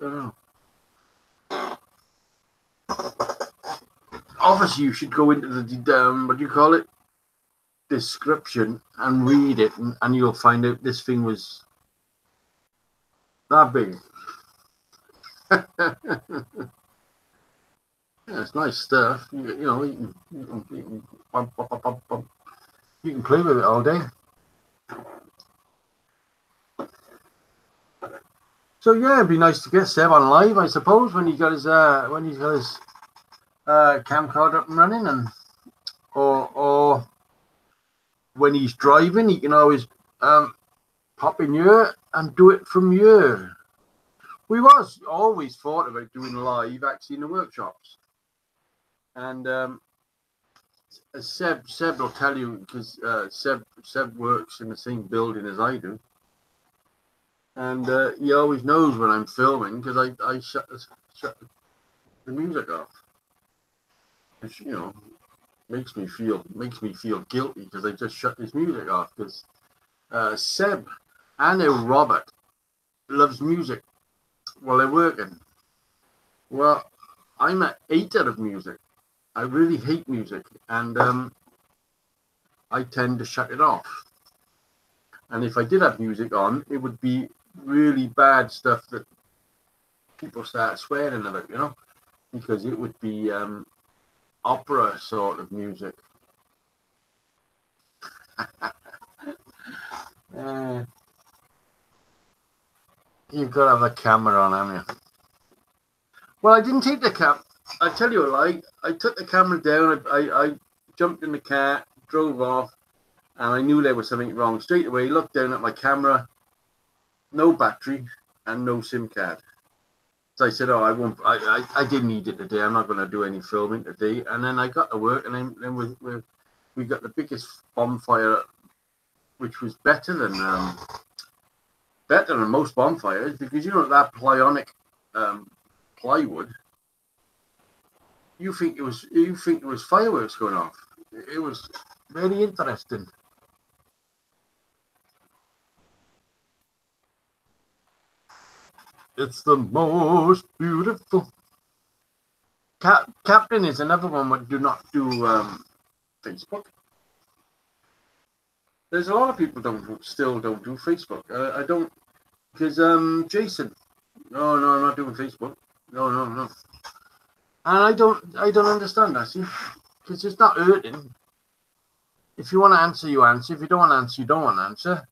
don't know. Obviously, you should go into the what do you call it? description and read it, and you'll find out this thing was that big. Yeah, it's nice stuff. You know, you can play with it all day. So yeah, it'd be nice to get Seb on live, I suppose, when he's got his camcorder up and running, and or when he's driving, he can always pop in here and do it from here. We was always thought about doing live actually in the workshops, and Seb will tell you, because Seb works in the same building as I do, and he always knows when I'm filming, because I shut the music off, which, you know, makes me feel guilty, because I just shut this music off, because Seb and Robert loves music while they're working. Well, I'm a hater of music. I really hate music, and I tend to shut it off. And if I did have music on, it would be really bad stuff that people start swearing about, you know, because it would be opera sort of music. You've got to have the camera on, haven't you? Well, I didn't take the camera. I tell you a lie. I took the camera down. I jumped in the car, drove off, and I knew there was something wrong. Straight away, looked down at my camera, no battery and no SIM card. So I said, "Oh, I won't. I didn't need it today. I'm not going to do any filming today." And then I got to work, and then we got the biggest bonfire, which was better than most bonfires, because, you know, that plyonic plywood. You think it was fireworks going off. It was very interesting. It's the most beautiful. Captain is another one that do not do Facebook. There's a lot of people still don't do Facebook. I don't, because Jason, no, I'm not doing Facebook. No. And I don't understand that, see, because it's not hurting. If you want to answer, you answer. If you don't want to answer, you don't want to answer.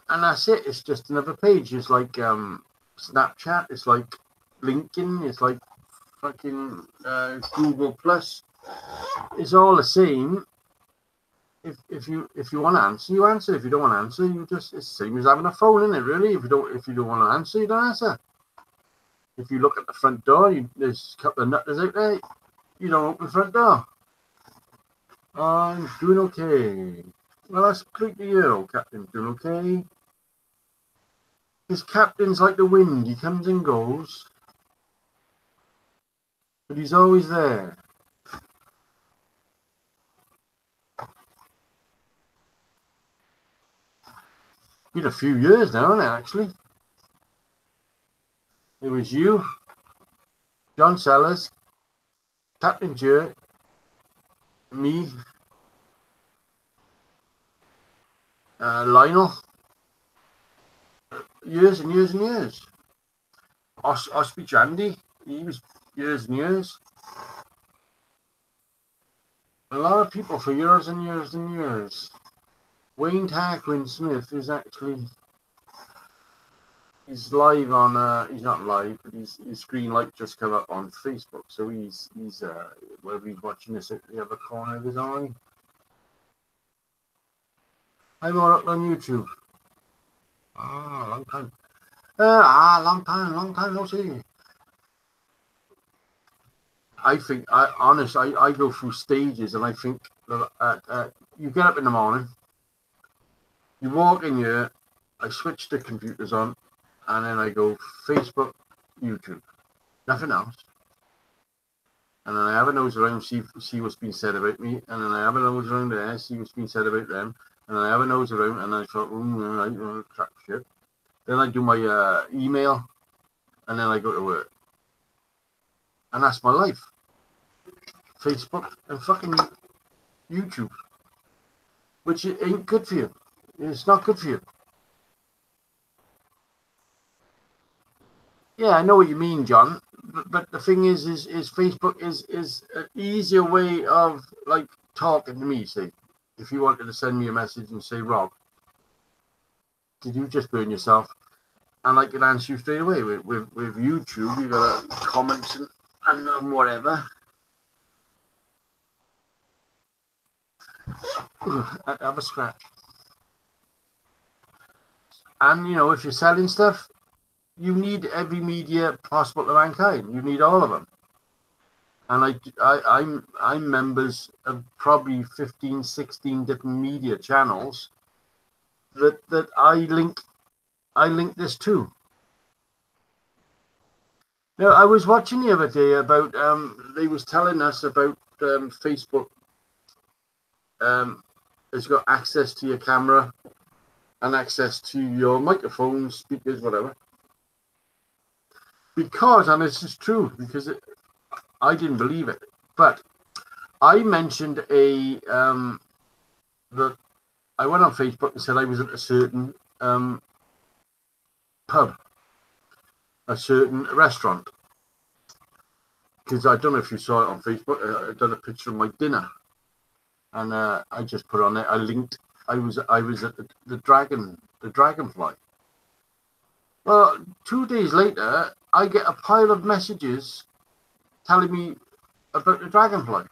And that's it. It's just another page. It's like Snapchat. It's like LinkedIn. It's like fucking Google Plus. It's all the same. If you want to answer, you answer. If you don't want to answer, you just, it's the same as having a phone, isn't it? Really. If you don't want to answer, you don't answer. If you look at the front door, there's a couple of nutters out there. You don't open the front door. I'm doing okay. Well, that's great to hear, Captain. Doing okay. This Captain's like the wind. He comes and goes, but he's always there. Been a few years now, hasn't it, actually? It was you, John Sellers, Captain Jurt, me, Lionel. Years and years and years. Ospich Andy, he was years and years. A lot of people for years and years and years. Wayne Tarquin Smith is actually, he's live on, he's not live, but his screen light just come up on Facebook. So he's whether he's watching this at the other corner of his eye. I'm all up on YouTube. Long time. Long time no see. I think, I go through stages, and I think that you get up in the morning, you walk in here, I switch the computers on, and then I go Facebook, YouTube, nothing else. And then I have a nose around, see what's been said about me, and then I have a nose around there, see what's been said about them, and I have a nose around, and I thought, right, crap shit. Then I do my email, and then I go to work. And that's my life. Facebook and fucking YouTube, which ain't good for you. It's not good for you. Yeah, I know what you mean, John. But the thing is Facebook is an easier way of like talking to me. Say, if you wanted to send me a message and say, Rob, did you just burn yourself? And I can answer you straight away. With YouTube, you got comments and whatever. I have a scratch. And you know, if you're selling stuff, you need every media possible to mankind. You need all of them. And I'm members of probably 15, 16 different media channels that I link this to. Now, I was watching the other day about they was telling us about Facebook has got access to your camera and access to your microphone, speakers, whatever. Because, and this is true, because I didn't believe it, but I mentioned that I went on Facebook and said I was at a certain pub, a certain restaurant, because I don't know if you saw it on Facebook. I done a picture of my dinner, and I just put on there. I linked. I was at the Dragonfly. Well, 2 days later, I get a pile of messages telling me about the Dragonfly.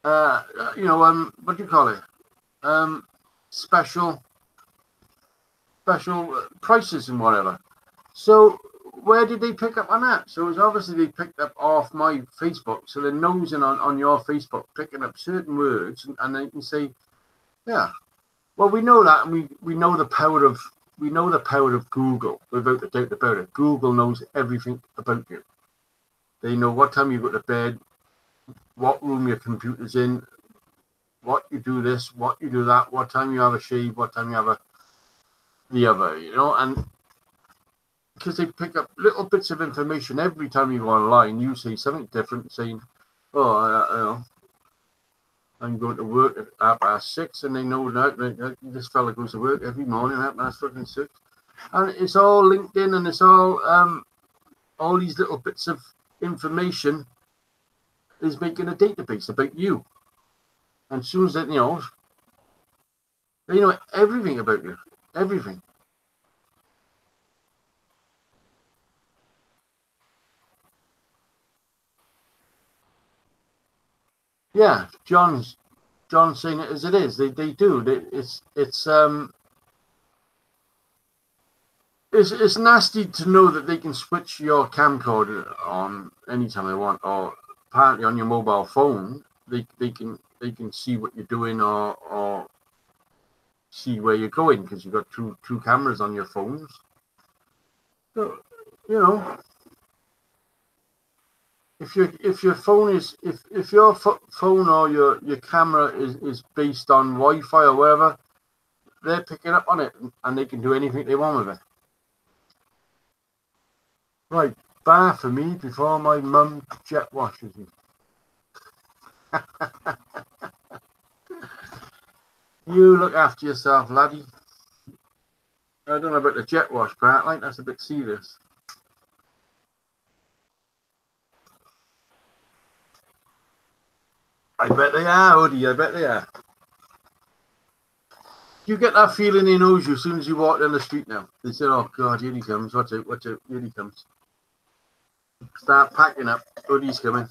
You know, what do you call it? Special prices and whatever. So where did they pick up on that? So it's obviously they picked up off my Facebook. So they're nosing on your Facebook, picking up certain words, and they can say, yeah, well, we know that, and we know the power of Google, without a doubt about it. Google knows everything about you. They know what time you go to bed, what room your computer's in, what you do this, what you do that, what time you have a shave, what time you have the other, you know, and because they pick up little bits of information every time you go online. You say something different, saying, oh, you know, I'm going to work at 6:30, and they know that this fella goes to work every morning at 6:30. And it's all linked in, and it's all these little bits of information is making a database about you. And as soon as that, you know, they know everything about you, everything. Yeah, John's saying it as it is. They do. It's nasty to know that they can switch your camcorder on anytime they want, or apparently on your mobile phone they can see what you're doing or see where you're going, because you've got two cameras on your phones. So, you know, if your phone is if your phone or your camera is based on Wi-Fi or whatever, they're picking up on it, and they can do anything they want with it. Right, bar for me before my mum jet washes me. You look after yourself, laddie. I don't know about the jet wash part, like that's a bit serious. I bet they are, Odie, I bet they are. You get that feeling he knows you as soon as you walk down the street now. They say, oh God, here he comes, watch out, here he comes. Start packing up, Odie's coming.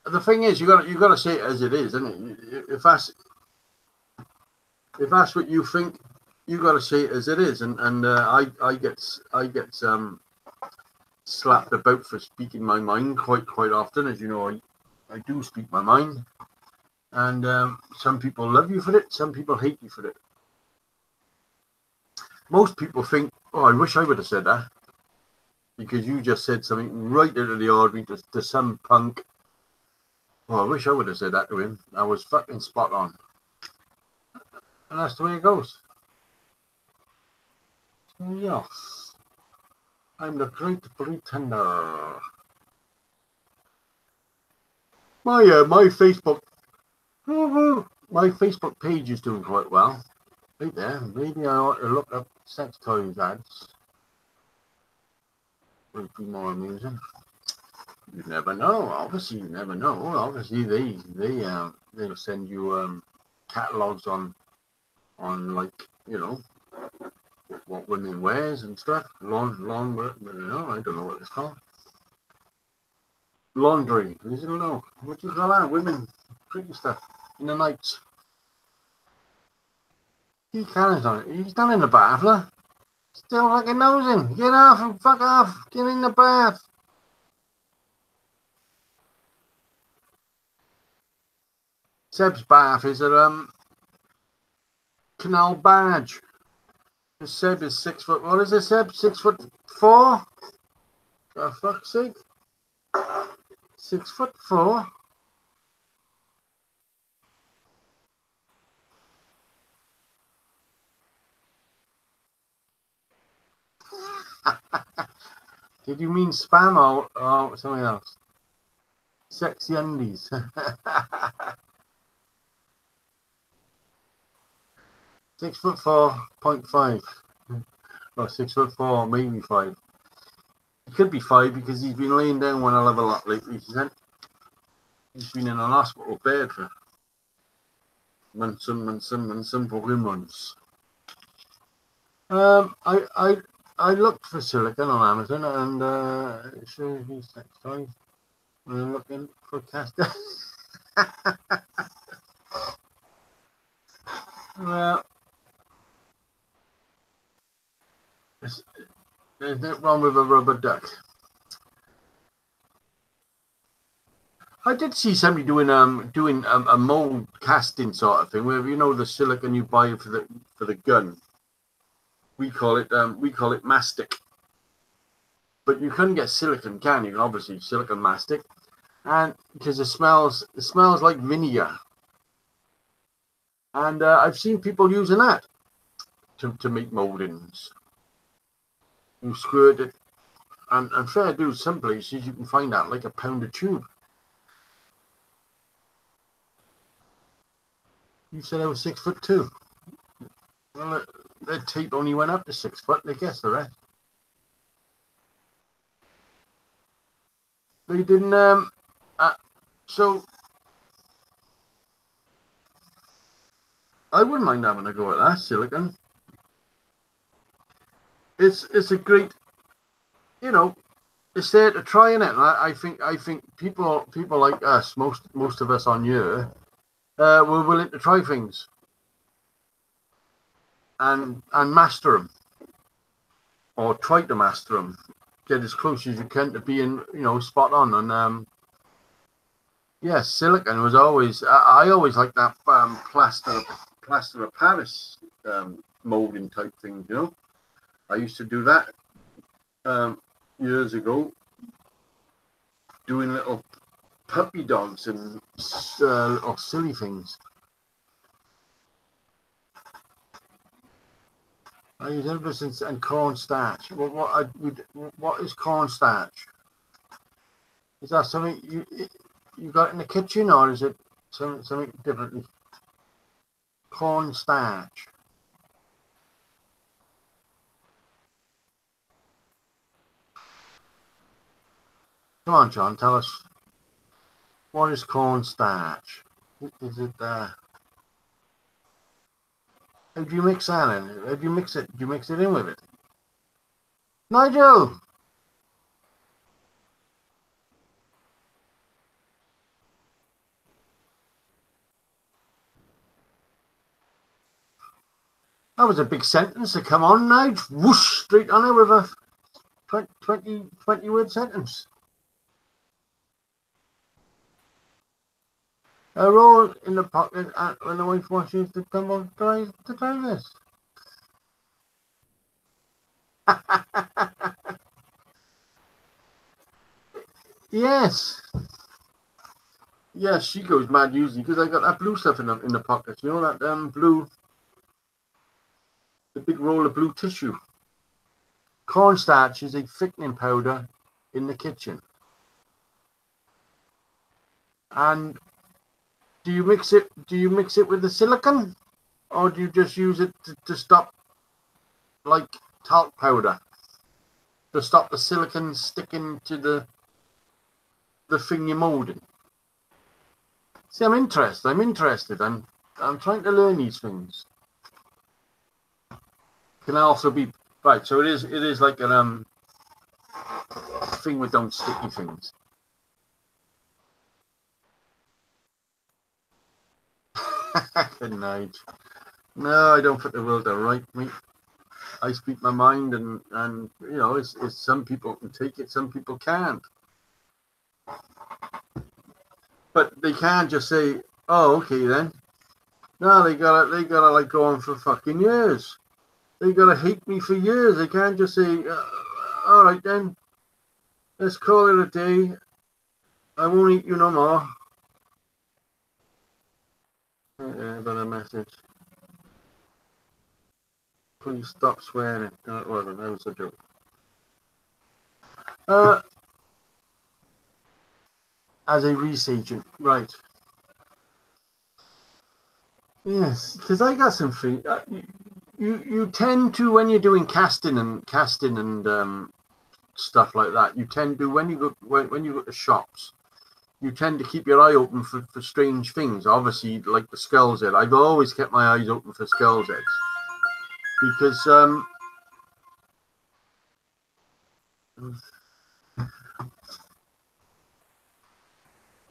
The thing is, you got to say it as it is, isn't it? If that's what you think, you got to say it as it is. And I get slapped about for speaking my mind quite often, as you know. I do speak my mind, and some people love you for it, some people hate you for it. Most people think, oh, I wish I would have said that, because you just said something right out of the ordinary to some punk. Oh, I wish I would have said that to him. I was fucking spot on. And that's the way it goes. Yes, I'm the great pretender. My Facebook, my Facebook page is doing quite well. Right there, maybe I ought to look up sex toys ads. Would be more amusing. You never know. Obviously, you never know. Obviously, they'll send you catalogs on like, you know, what women wears and stuff. I don't know what it's called. Laundry. I don't know. What do you call that? Women pretty stuff in the nights. He carries on it. He's done in the bath, look. Still fucking nosing. Get off and fuck off. Get in the bath. Seb's bath is a canal badge. Seb is 6 foot. What is it, Seb? 6'4"? For fuck's sake. 6'4". Did you mean spam or something else? Sexy undies. 6'4.5". Or 6'4", maybe 5. It could be 5 because he's been laying down one hell of a lot lately. He said he's been in an hospital bed for months fucking months. I looked for silicone on Amazon and it shows me sex toys. I'm looking for caster. Well, there's nothing wrong with a rubber duck. I did see somebody doing a mold casting sort of thing, where the silicone you buy for the gun. We call it mastic. But you couldn't get silicone, can you? Obviously, silicone mastic, and because it smells like vinegar. And I've seen people using that to make moldings. You squirt it, and fair do, some places you can find that like £1 a tube. You said I was 6'2". Well, their tape only went up to 6 foot. They guessed the rest. They didn't. So I wouldn't mind having a go at that silicone. It's a great, it's there to try in it. And I think people like us, most of us on here, were willing to try things and master them, or try to master them, get as close as you can to being spot on. And yeah, silicone was always I always liked that plaster of Paris molding type thing. I used to do that years ago, doing little puppy dogs and little silly things. I use emphasis and cornstarch. What is cornstarch? Is that something you got in the kitchen, or is it something differently? Cornstarch. Come on, John, tell us, what is cornstarch? Is it how do you mix that in? How do you mix it? Do you mix it in with it? Nigel! That was a big sentence to come on, Nigel. Whoosh, straight on it with a 20 word sentence. A roll in the pocket when the wife washes the tumble dry this. Yes. Yes, she goes mad usually because I got that blue stuff in the pocket. You know that blue, the big roll of blue tissue. cornstarch is a thickening powder in the kitchen. And do you mix it with the silicone, or do you just use it to stop, like talc powder, to stop the silicone sticking to the thing you're molding? See, I'm interested. I'm trying to learn these things. Can also be right. So it is like a thing with don't sticky things. Good night. No, I don't put the world to right, mate. I speak my mind, and you know, it's some people can take it, some people can't. But they can't just say, "Oh, okay then." No, they gotta like go on for fucking years. They gotta hate me for years. They can't just say, "All right then, let's call it a day. I won't eat you no more." But a message. Please stop swearing. That was a joke. As a reese agent, right? Yes, because I got some free. You tend to, when you're doing casting and stuff like that, you tend to, when you go to shops, you tend to keep your eye open for strange things. Obviously, like the skull's head. I've always kept my eyes open for skull's heads because and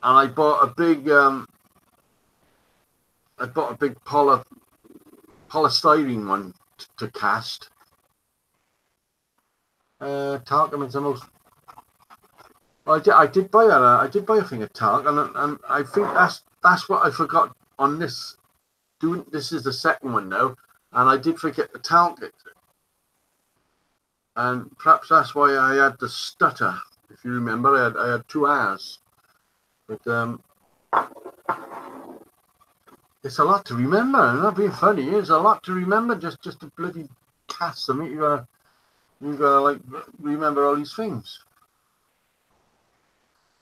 I bought a big polystyrene one to cast. Talcum is the most. Well, I did buy a thing of talc, and I think that's what I forgot on this. This is the second one now, and I did forget the talc it. And perhaps that's why I had the stutter. If you remember, I had 2 R's. But it's a lot to remember. I'm not being funny. It's a lot to remember just to bloody cast something. You gotta like remember all these things.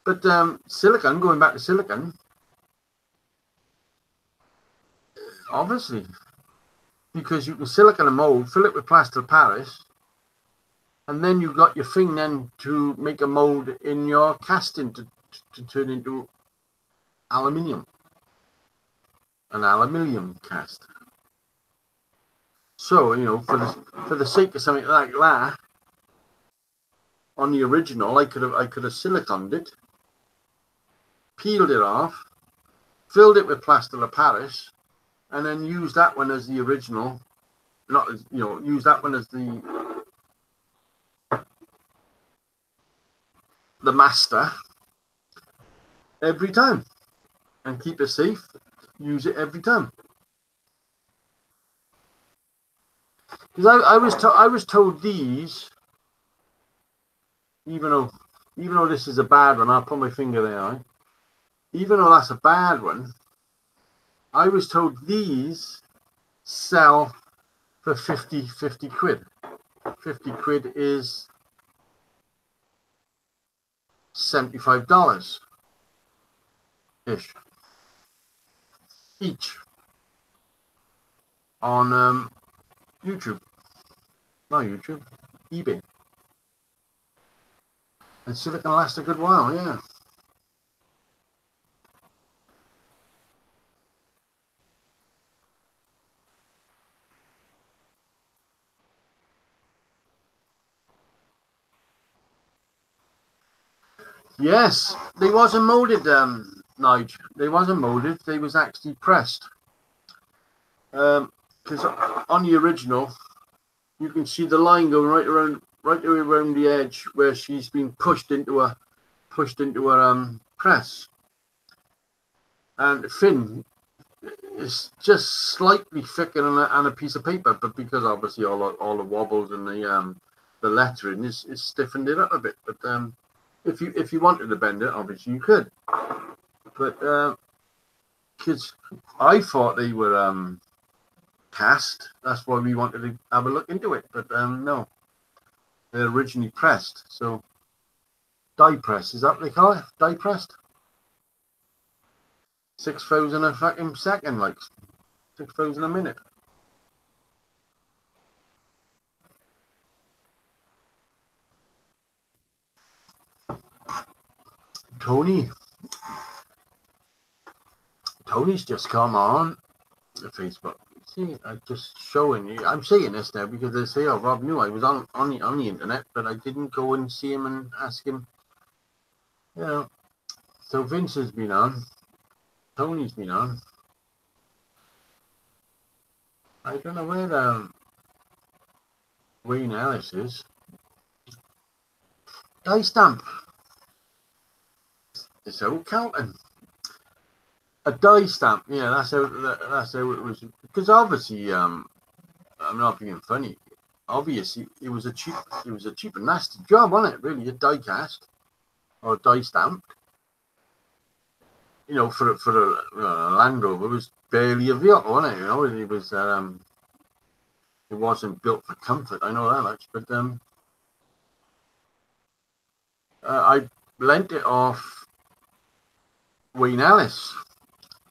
But silicone, going back to silicone, obviously, because you can silicone a mold, fill it with plaster of Paris, and then you got your thing then to make a mold in your casting to turn into aluminium, an aluminium cast. So, you know, for the sake of something like that, on the original, I could have siliconed it, peeled it off, filled it with plaster of Paris, and then used that one as the original. Not as, you know, use that one as the master every time, and keep it safe. Use it every time. Because I was told these, even though this is a bad one, I'll put my finger there. Right? Even though that's a bad one, I was told these sell for 50 quid. 50 quid is $75 ish each on YouTube. Not YouTube, eBay. And silicone lasts a good while, yeah. Yes, they wasn't molded, Nige. They wasn't molded. They was actually pressed. Because on the original, you can see the line going right around the edge where she's been pushed into a press. And thin is just slightly thicker than a piece of paper, but because obviously all the wobbles and the lettering is stiffened it up a bit. But if you wanted to bend it, obviously you could. But because I thought they were cast, that's why we wanted to have a look into it. But no, They're originally pressed, so die press, is that what they call it? Die pressed? 6,000 a fucking second, like 6,000 a minute. Tony's just come on the Facebook. See, I'm just showing you. I'm saying this now because they say, "Oh, Rob knew I was on the internet, but I didn't go and see him and ask him." You know. So Vince has been on. Tony's been on. I don't know where Wayne Ellis is. Die stamp. It's out counting. A die stamp, yeah, that's how it was. Because obviously, I'm not being funny. Obviously, it was a cheap and nasty job, wasn't it? Really, a die cast or a die stamp. You know, for a Land Rover, it was barely a vehicle, wasn't it? You know, it was it wasn't built for comfort. I know that much, but I lent it off Wayne Ellis.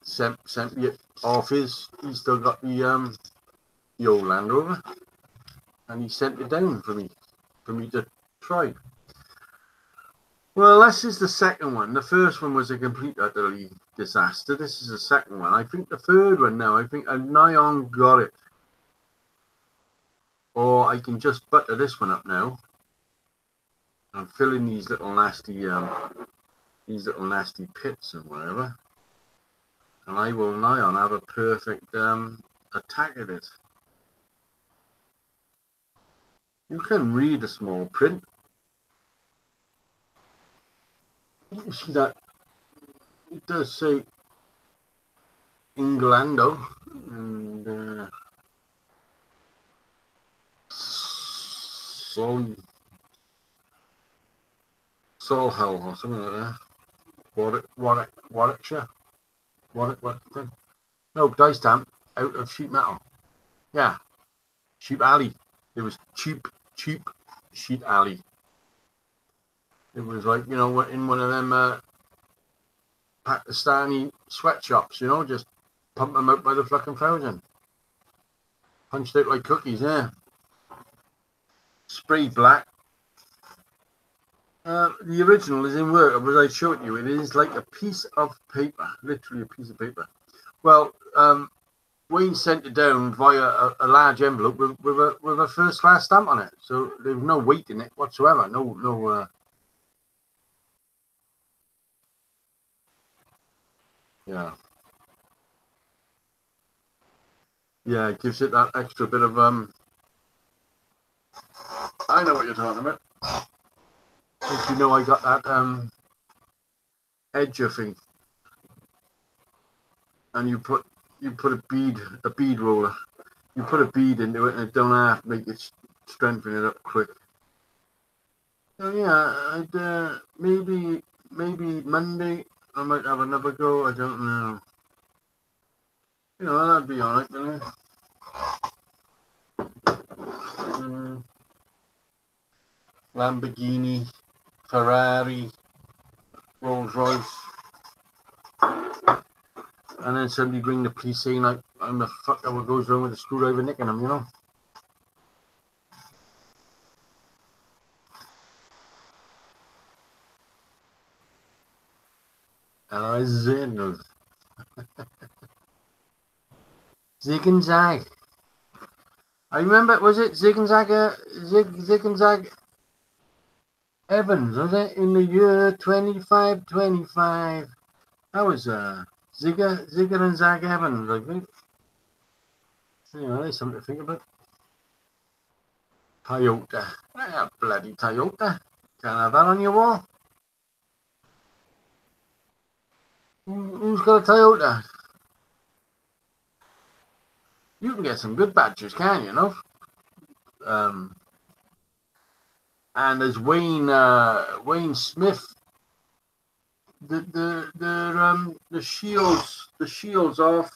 Sent me it off his. He's still got the old Land Rover, and he sent it down for me to try. Well, this is the second one. The first one was a complete utterly disaster. This is the second one. I think the third one now. I think I've nigh on got it, or I can just butter this one up now. I'm filling these little nasty pits and whatever. And I will nigh on have a perfect attack at it. You can read the small print. You see that it does say Inglando and Solihull or something like that. Warwickshire. What thing? No, die stamp out of sheet metal. Yeah, Sheep Alley. It was cheap Sheet Alley. It was like, you know, in one of them Pakistani sweatshops, you know, just pump them out by the fucking thousand. Punched out like cookies, yeah. Spray black. The original is in work, as I showed you. It is like a piece of paper, literally a piece of paper. Well, Wayne sent it down via a large envelope with a first class stamp on it, so there's no weight in it whatsoever. No. Yeah. Yeah, it gives it that extra bit of I know what you're talking about. If you know, I got that edger thing, and you put a bead roller. You put a bead into it, and it don't have to make it strengthen it up quick. So yeah, I'd maybe Monday I might have another go. I don't know. You know, that'd be alright, wouldn't it? Lamborghini, Ferrari, Rolls Royce, and then somebody bring the police saying like, I'm the fucker what goes wrong with the screwdriver nicking them, you know. And I zig and Zag. I remember, was it Zig and Zag Evans, was it, in the year 2525? That was Zigger and Zag Evans, I think. You know, there's something to think about. Toyota. Ah, bloody Toyota. Can't have that on your wall. Who's got a Toyota? You can get some good badges, can't you, know? And there's Wayne Smith. The shields off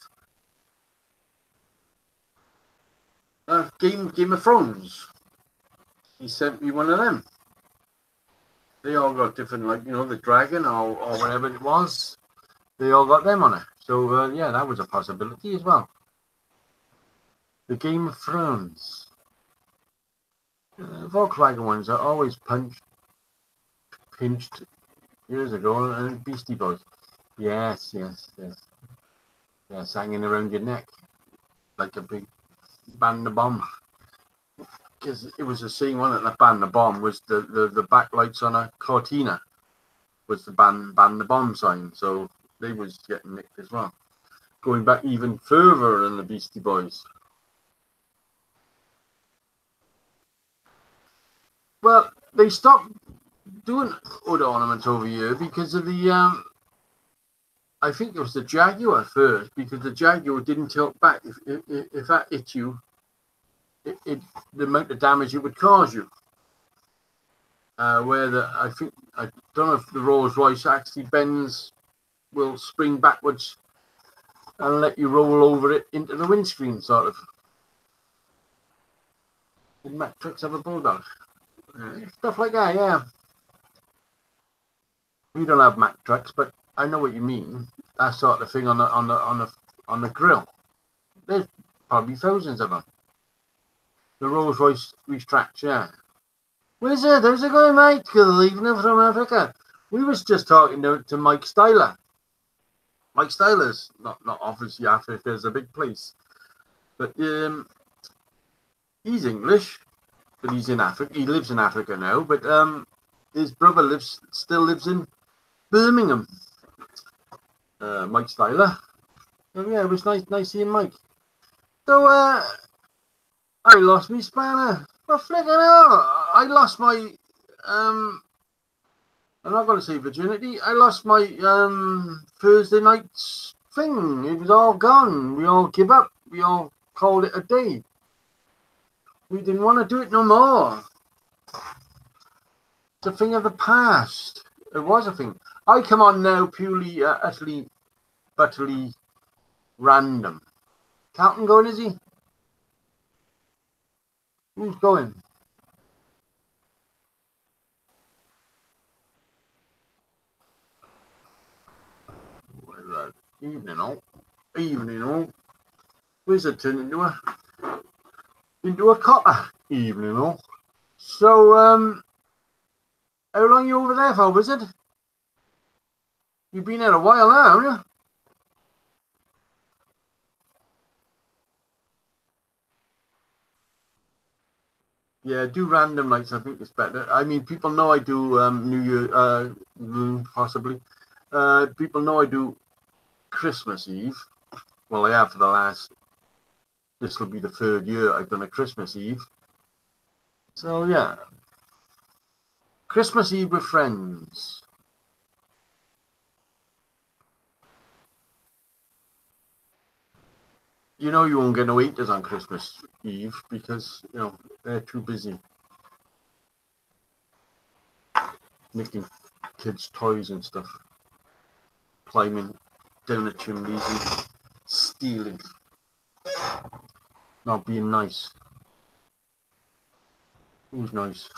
Game of Thrones. he sent me one of them. They all got different, like, you know, the dragon or whatever it was. They all got them on it. So, yeah, that was a possibility as well. The Game of Thrones. Volkswagen ones are always pinched years ago, and Beastie Boys. Yes. Yes, hanging around your neck like a big band of bomb. Because it was the same one, that band the bomb was the backlights on a Cortina was the ban the bomb sign, so they was getting nicked as well. Going back even further than the Beastie Boys. Well, they stopped doing hood ornaments over here because of the I think it was the Jaguar first, because the Jaguar didn't tilt back. If that hit you, the amount of damage it would cause you. Where I don't know if the Rolls Royce actually bends, will spring backwards and let you roll over it into the windscreen, sort of. Did Mack Trucks have a bulldog? Stuff like that, yeah. We don't have Mack Trucks, but I know what you mean. That sort of thing on the grill. There's probably thousands of them. The Rolls Royce tracks, yeah. How's it going, Michael? Even from Africa. We was just talking to Mike Styler. Mike Styler's not obviously Africa's a big place, but he's English, but he's in Africa. He lives in Africa now, but his brother still lives in Birmingham. Mike Styler. Oh yeah, it was nice seeing Mike. So I lost my spanner. Well, flicking hell, I lost my I'm not going to say virginity. I lost my Thursday night's thing. It was all gone. We all give up. We all called it a day. We didn't want to do it no more. It's a thing of the past. It was a thing. I come on now purely, utterly random. Carlton going, is he? Who's going? Evening all. Where's it turned into a copper? Evening all. So, how long are you over there for, Wizard? You've been there a while now, haven't you? Yeah, do random nights. I think it's better. I mean, people know I do New Year, possibly. People know I do Christmas Eve. Well, I have for the last. This will be the 3rd year I've done a Christmas Eve. So yeah, Christmas Eve with friends. You know you won't get no waiters on Christmas Eve because, you know, they're too busy making kids' toys and stuff, climbing down the chimneys and stealing, not being nice. Who's nice?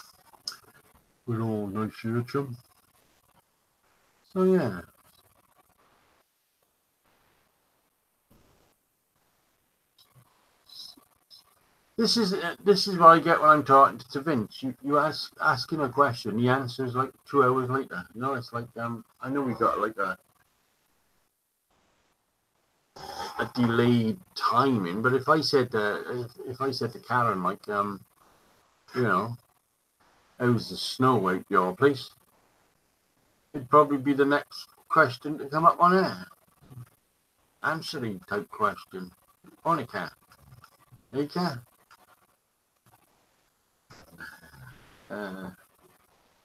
We're all nice here, chum. So yeah. This is what I get when I'm talking to Vince. You ask him a question, he answers like 2 hours later. You know, it's like I know we got like a delayed timing, but if I said to Karen like you know, how's the snow out your place? It'd probably be the next question to come up on air. Answering type question. On a cat. Hey cat.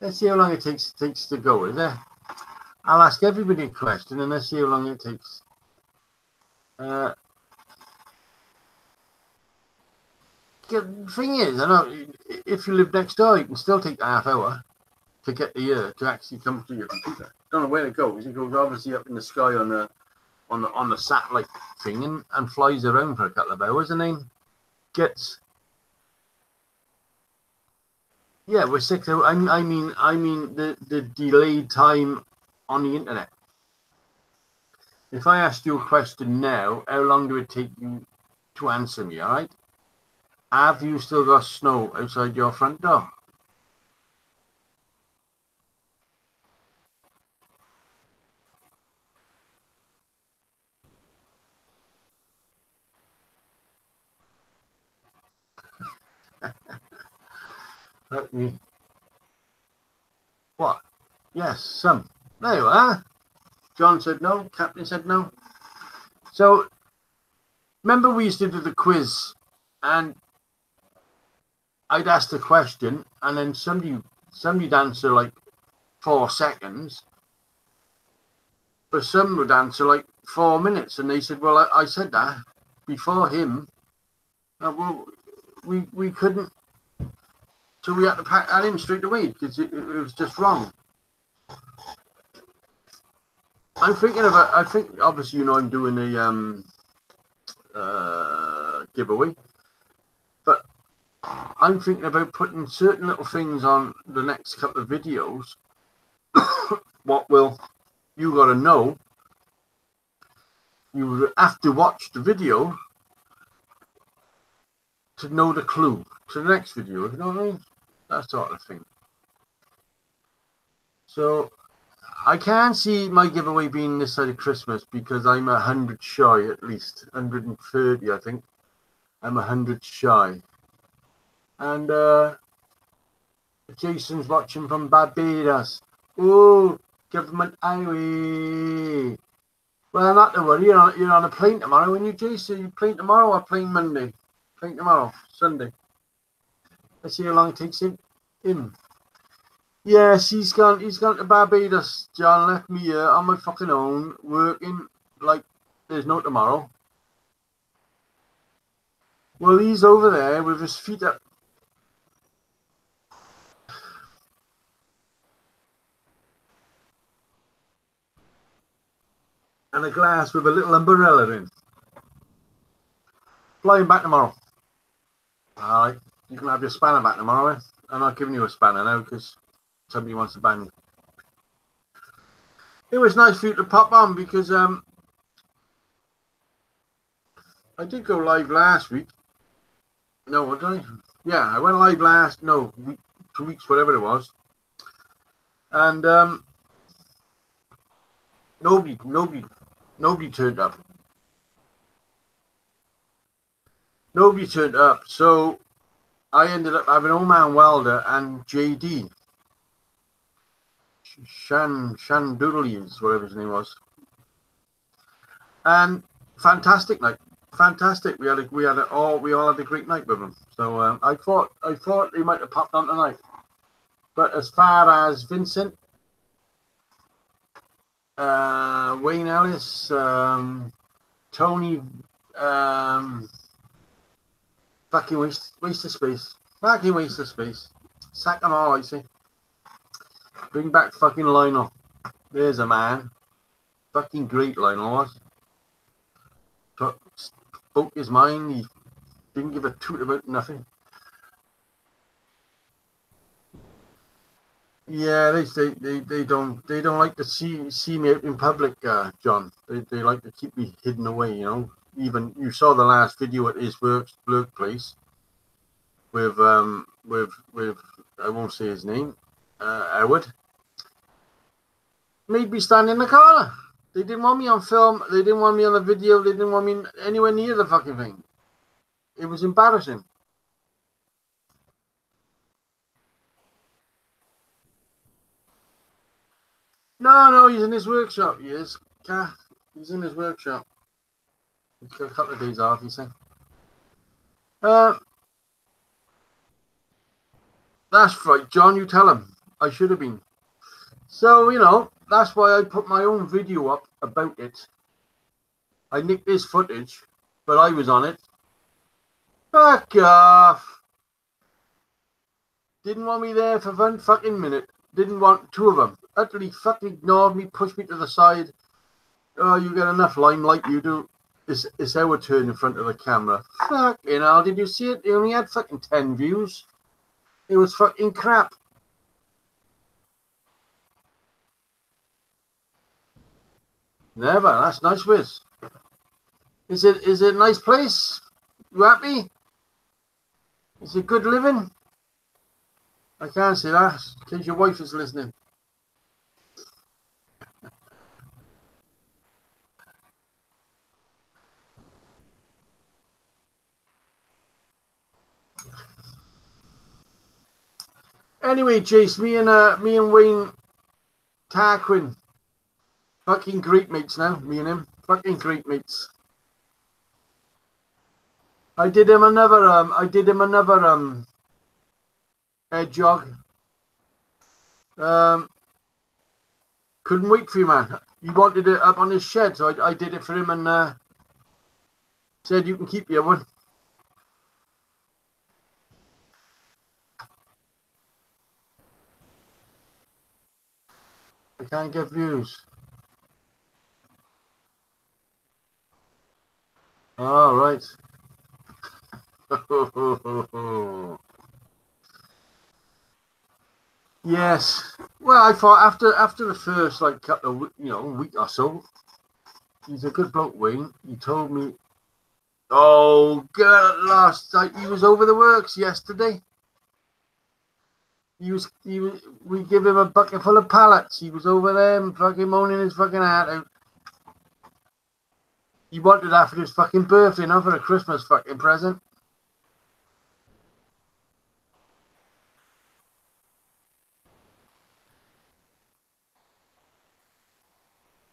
Let's see how long it takes to go, is there? I'll ask everybody a question and let's see how long it takes. The thing is, I know if you live next door, you can still take a half hour to get the to actually come to your computer. Don't know where it goes. It goes obviously up in the sky on the satellite thing and flies around for a couple of hours and then gets. Yeah, we're 6 hours. I mean the delayed time on the internet. If I asked you a question now, how long do it take you to answer me? All right. Have you still got snow outside your front door? Let me. What? Yes, some. There you are. John said no. Captain said no. So remember we used to do the quiz, and I'd ask the question, and then somebody'd answer like 4 seconds, but some would answer like 4 minutes, and they said, "Well, I said that before him." Well, we couldn't, so we had to pack that in straight away because it was just wrong. I'm thinking about. I think obviously I'm doing a giveaway, but I'm thinking about putting certain little things on the next couple of videos. What will you got to know? You have to watch the video to know the clue to the next video. You know what I mean? That sort of thing. So I can't see my giveaway being this side of Christmas because I'm 100 shy, at least 130, I think. I'm 100 shy, and Jason's watching from Barbados. Oh, government highway. Well, not to worry. You're on a plane tomorrow, when you, Jason? You plane tomorrow or plane Monday? Plane tomorrow, Sunday. Let's see how long it takes him. Yes, he's gone to Barbados. John left me here on my fucking own, working like there's no tomorrow. Well, he's over there with his feet up. And a glass with a little umbrella in. Flying back tomorrow. Alright, you can have your spanner back tomorrow, eh? I'm not giving you a spanner now because somebody wants to ban me. It was nice for you to pop on because I did go live last week. No, what did I? Yeah, I went live last, 2 weeks, whatever it was. And nobody turned up. Nobody turned up. So I ended up having Old Man Welder and JD. Shandoodles, whatever his name was. And fantastic night. Fantastic. We all had a great night with them. So I thought they might have popped on tonight. But as far as Vincent, Wayne Ellis, Tony, fucking waste of space. Fucking waste of space. Sack them all, I say. Bring back fucking Lionel. There's a man. Fucking great Lionel was. Spoke his mind. He didn't give a toot about nothing. Yeah, they don't like to see me out in public, John. They like to keep me hidden away, Even you saw the last video at his workplace with I won't say his name, Howard. Made me stand in the corner. They didn't want me on film. They didn't want me on the video. They didn't want me anywhere near the fucking thing. It was embarrassing. No, he's in his workshop. He is. He's in his workshop. He's got a couple of days off, he said. That's right, John, you tell him. I should have been. So, that's why I put my own video up about it. I nicked his footage, but I was on it. Fuck off. Didn't want me there for 1 fucking minute. Didn't want 2 of them. Utterly fucking ignored me, pushed me to the side. Oh, you get enough limelight, you do. It's our turn in front of the camera. Fucking hell, did you see it? He only had fucking 10 views. It was fucking crap. Never. That's nice, Wiz. Is it a nice place? You happy? Is it good living? I can't say that in case your wife is listening. Anyway, Jace, me and Wayne Tarquin, fucking great mates now. Me and him, fucking great mates. I did him another head jog. Couldn't wait for you, man. He wanted it up on his shed, so I did it for him and said you can keep your one. I can't get views. All right. Yes. Well, I thought after the first like couple of week or so, he's a good bloke, Wayne. He told me, oh, God, at last he was over the works yesterday. We give him a bucket full of pallets. He was over there and fucking moaning his fucking heart out. He wanted that for his fucking birthday, not for a Christmas fucking present.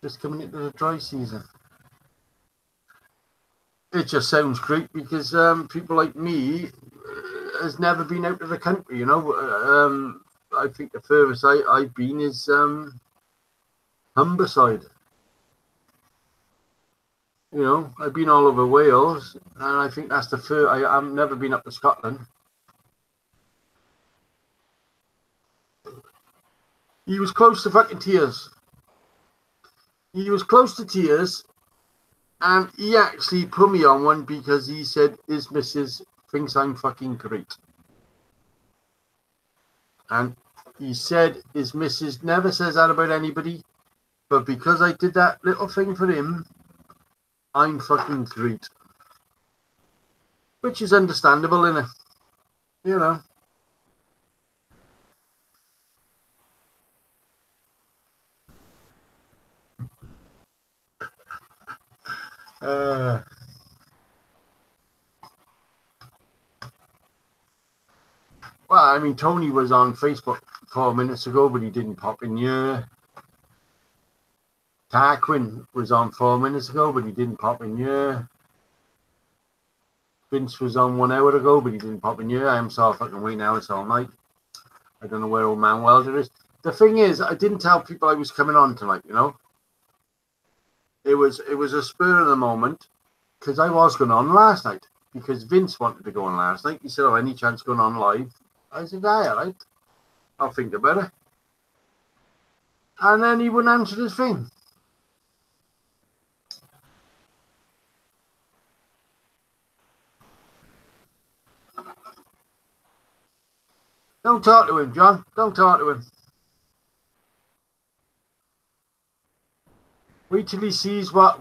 Just coming into the dry season. It just sounds great because people like me has never been out of the country, you know. I think the furthest I've been is Humberside. You know, I've been all over Wales, and I think that's the first. I've never been up to Scotland. He was close to fucking tears. He was close to tears, and he actually put me on one because he said his missus thinks I'm fucking great. And he said his missus never says that about anybody, but because I did that little thing for him, I'm fucking great. Which is understandable, innit? You know. Well, I mean, Tony was on Facebook 4 minutes ago, but he didn't pop in here. Tarquin was on 4 minutes ago, but he didn't pop in here. Vince was on 1 hour ago, but he didn't pop in here. I am so fucking waiting now. It's all night. I don't know where old man Welder is. The thing is, I didn't tell people I was coming on tonight, you know. It was a spur of the moment because I was going on last night because Vince wanted to go on last night. He said, oh, any chance going on live? I said, aye, all right. I'll think about it. And then he wouldn't answer his phone. Don't talk to him, John. Don't talk to him. Wait till he sees what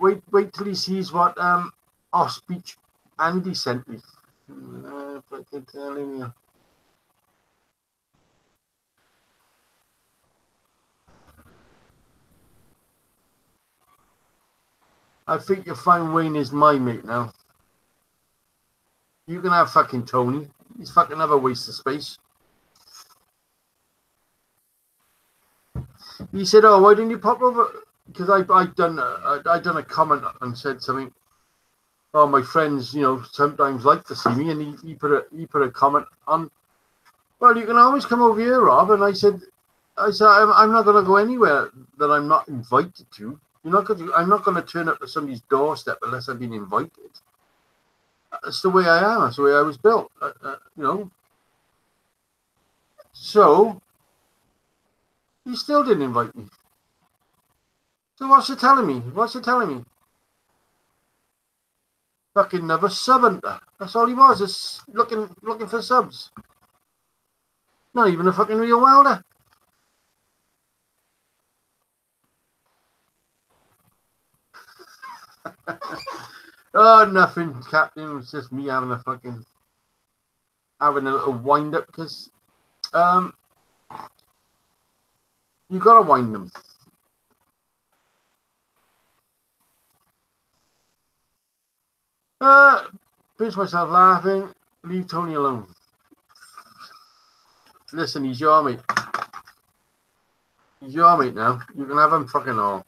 off speech Andy sent me. If I could tell him you. I think you'll find Wayne is my mate now. You can have fucking Tony. He's fucking another waste of space. He said, oh, why didn't you pop over? Because I'd done a comment and said something. Oh, my friends, you know, sometimes like to see me, and he put a comment on. Well, you can always come over here, Rob. And I said, I'm not going to go anywhere that I'm not invited to. I'm not going to turn up to somebody's doorstep unless I've been invited. That's the way I am. That's the way I was built. You know. So he still didn't invite me. So what's he telling me? Fucking another sub hunter. That's all he was, just looking for subs. Not even a fucking real welder. Oh, nothing, Captain. It was just me having a little wind up because you gotta wind them. Pinch myself laughing. Leave Tony alone. Listen, he's your mate. He's your mate now. You can have him fucking all.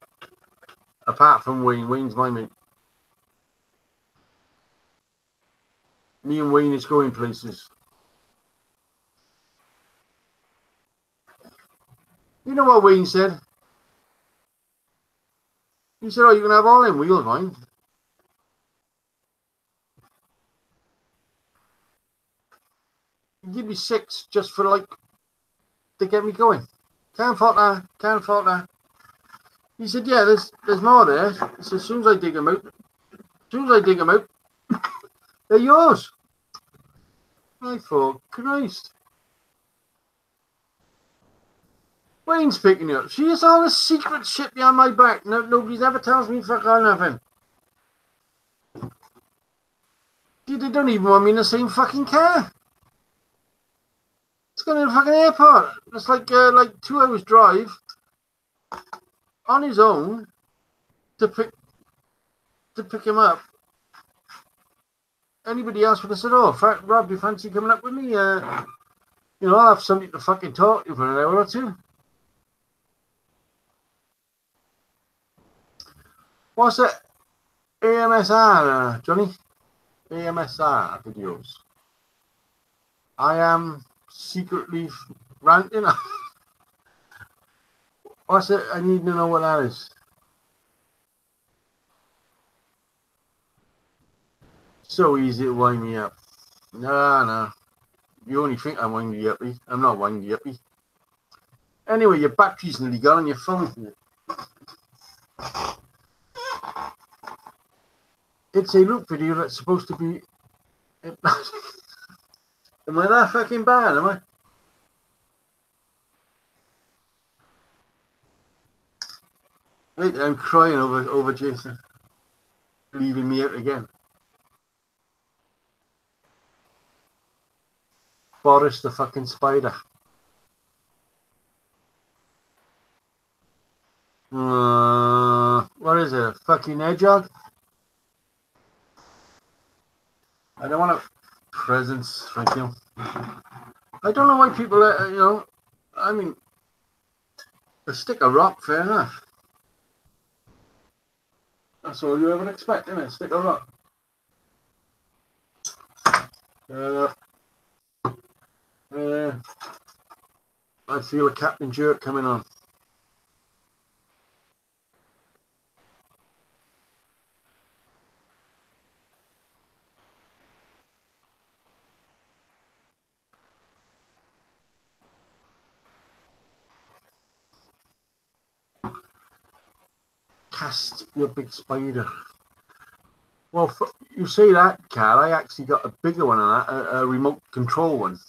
Apart from Wayne. Wayne's my mate. Me and Wayne is going places. You know what Wayne said? He said, oh, you can have all them wheels, mine. Give me 6 just for like to get me going. Can't fault that. Can't fault that. He said, yeah, there's more there. He said, as soon as I dig them out, they're yours. I thought, Christ. Wayne's picking you up. See, it's all this secret shit behind my back. Nobody's ever tells me fuck all nothing. They don't even want me in the same fucking car. It's going to the fucking airport. It's like 2 hours drive on his own to pick him up. Anybody else would have said, oh, Rob, do you fancy coming up with me? You know, I'll have somebody to fucking talk to for an hour or two. What's that? AMSR, Johnny? AMSR videos. I am secretly ranting. What's it? I need to know what that is. So easy to wind me up. No. You only think I'm winding you uppy. I'm not winding you uppy. Anyway, your battery's nearly gone on your phone. It's a loop video that's supposed to be... Am I that fucking bad, am I? Wait, I'm crying over Jason leaving me out again. Boris the fucking spider. What is it? A fucking hedgehog? I don't want a presents, thank you. I don't know why people, you know, I mean, a stick of rock, fair enough. That's all you ever expect, isn't it? A stick of rock. I feel a Captain Jerk coming on. Cast your big spider. Well, you say that, Carl. I actually got a bigger one on that, a remote control one.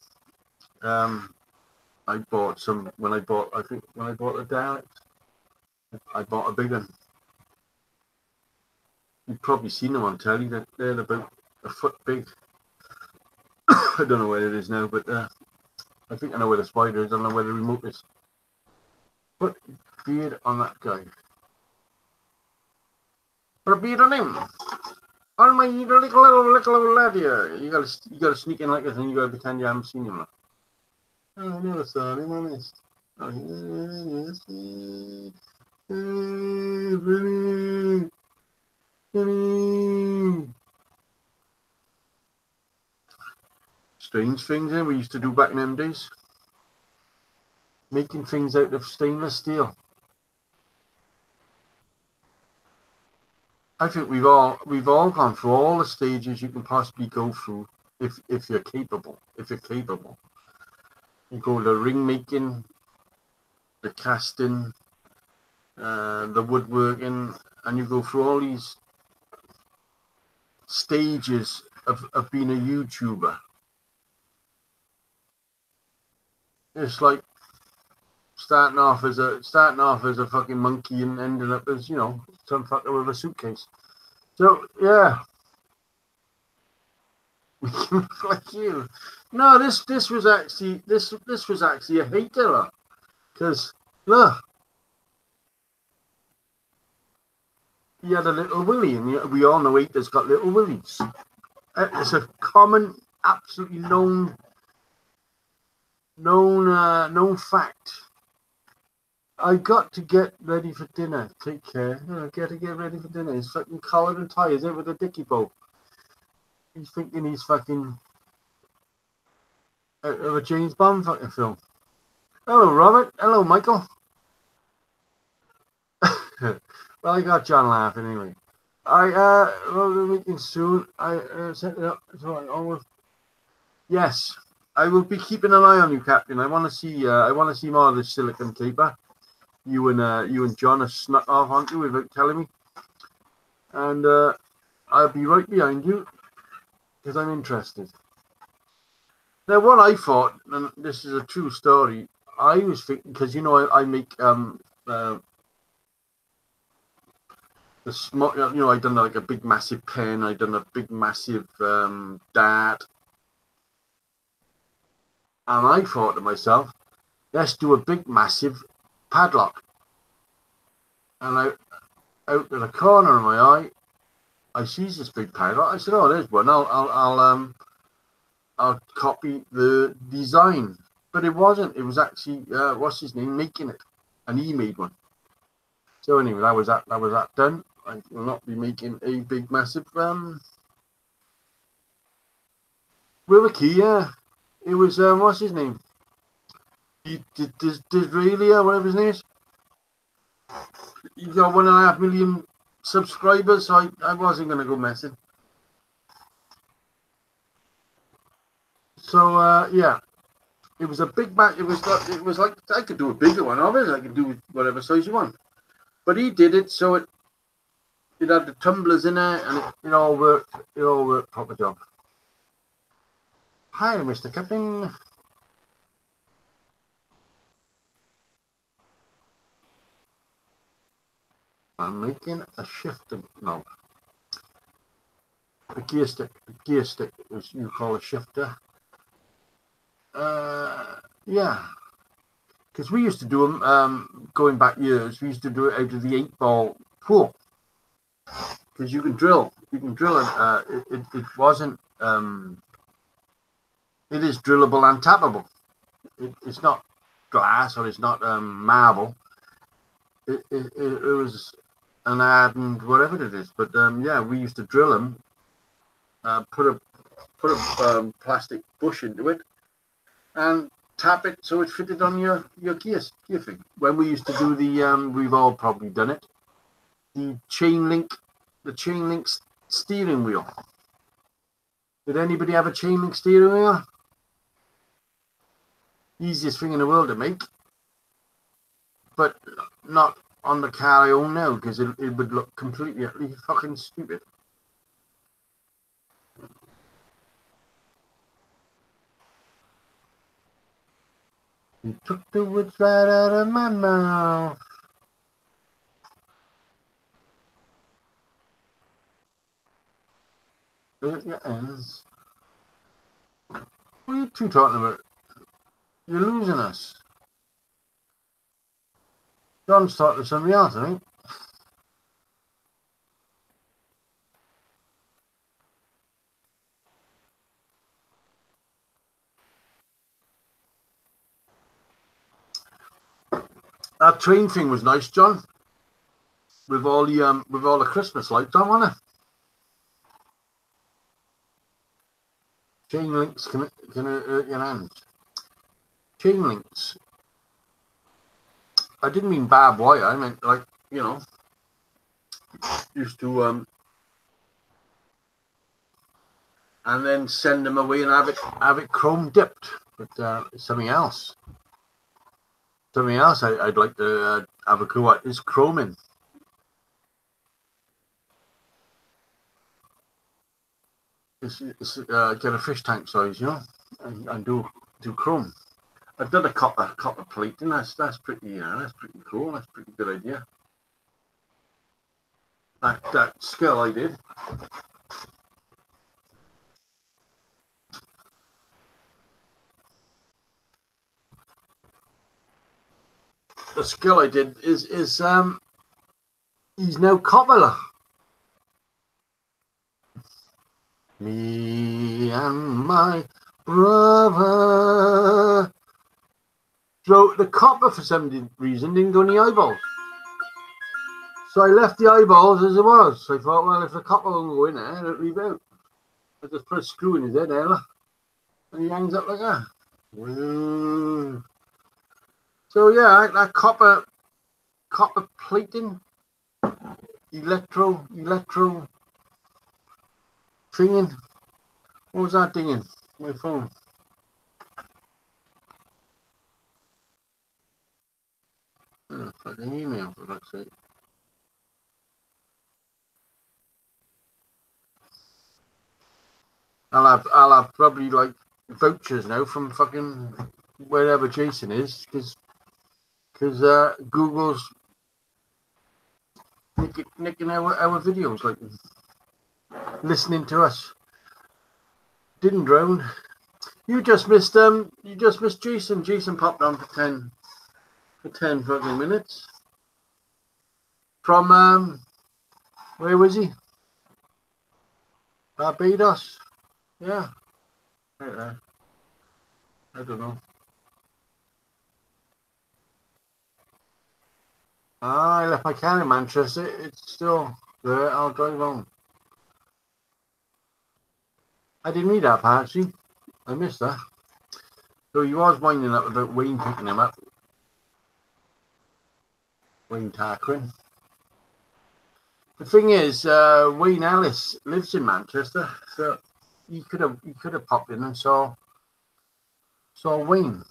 I bought some when I bought the Daleks. I bought a big one. You've probably seen them on telly. They're about a foot big. I don't know where it is now, but I think I know where the spider is. I don't know where the remote is. Put beard on that guy. Put a beard on him. On my little lad here. You gotta sneak in like this, and you gotta pretend you haven't seen him. Oh, I never saw him, honest. Oh, strange things we used to do back in them days. Making things out of stainless steel. I think we've all gone through all the stages you can possibly go through if you're capable. You go the ring making, the casting, the woodworking, and you go through all these stages of being a YouTuber. It's like starting off as a fucking monkey and ending up as, you know, some fucker with a suitcase. So yeah. Like you. No, this was actually a hater, because look, he had a little willy, and we all know haters got little willies. It's a common, absolutely known fact. I got to get ready for dinner. Take care. I got to get ready for dinner. He's fucking collared and tied. He's over the dicky bow. He's thinking he's fucking out of a James Bond fucking film. Hello, Robert. Hello, Michael. Well, I got John laughing anyway. Well, the meeting soon. I set it up. So I almost. Yes, I will be keeping an eye on you, Captain. I want to see. I want to see more of this silicon caper. You and John have snuck off onto without telling me, and I'll be right behind you because I'm interested. Now, what I thought, and this is a true story, I was thinking, because you know I make the small, you know, I done like a big massive pen, I done a big massive dart, and I thought to myself, let's do a big massive padlock. And out of the corner of my eye, I sees this big padlock. I said, "Oh, there's one. I'll copy the design." But it wasn't. It was actually what's his name making it, and he made one. So anyway, that was that done. I will not be making a big massive with a key. Yeah, it was what's his name? Disraeli, whatever his name is. He's got 1.5 million subscribers, so I wasn't going to go messing. So yeah, it was a big back. It was like I could do a bigger one of it. I could do whatever size you want, but he did it so it had the tumblers in there, and it all worked. It all worked proper job. Hi, Mr. Captain. I'm making a shifter. No, a gear stick. A gear stick, as you call a shifter. Yeah, because we used to do them going back years. We used to do it out of the 8-ball pool, because you can drill it. It wasn't it is drillable and tappable. It's not glass, or it's not marble. It was an hardened whatever it is, but yeah, we used to drill them, put a plastic bush into it, and tap it so it fitted on your gear thing. When we used to do the we've all probably done it, the chain link steering wheel. Did anybody have a chain link steering wheel? Easiest thing in the world to make, but not on the car I own now, because it would look completely fucking stupid. You took the words right out of my mouth. Yes. What are you two talking about? You're losing us. John's talking to somebody else, I think. That train thing was nice, John. With all the Christmas lights on, wasn't it? Chain links can hurt your hands. Chain links. I didn't mean barbed wire. I meant, like, you know, used to and then send them away and have it chrome dipped. But something else. Something else I'd like to have a go at is chroming. Get a fish tank size, you know, and do chrome. I've done a copper plating. That's pretty that's pretty cool. That's a pretty good idea. That skill I did. The skill I did is he's now cobbler. Me and my brother. So the copper for some reason didn't go in the eyeballs. So I left the eyeballs as it was. So I thought, well, if the copper won't go in there, it'll leave out. I just put a screw in his head there, and he hangs up like that. So yeah, that copper plating, electro thinging. What was that dinging? My phone. Oh, fucking email for fuck's sake. I'll have probably like vouchers now from fucking wherever Jason is, because Google's nicking our videos, like listening to us. Didn't drone. You just missed Jason. Jason popped on for 10 fucking minutes. From where was he? Barbados. Yeah. Right there. I don't know. I left my car in Manchester. It's still there. I'll drive home. I didn't read that part, see? I missed that. So he was winding up about Wayne picking him up. Wayne Tarquin. The thing is, Wayne Ellis lives in Manchester, so he could have popped in and saw Wayne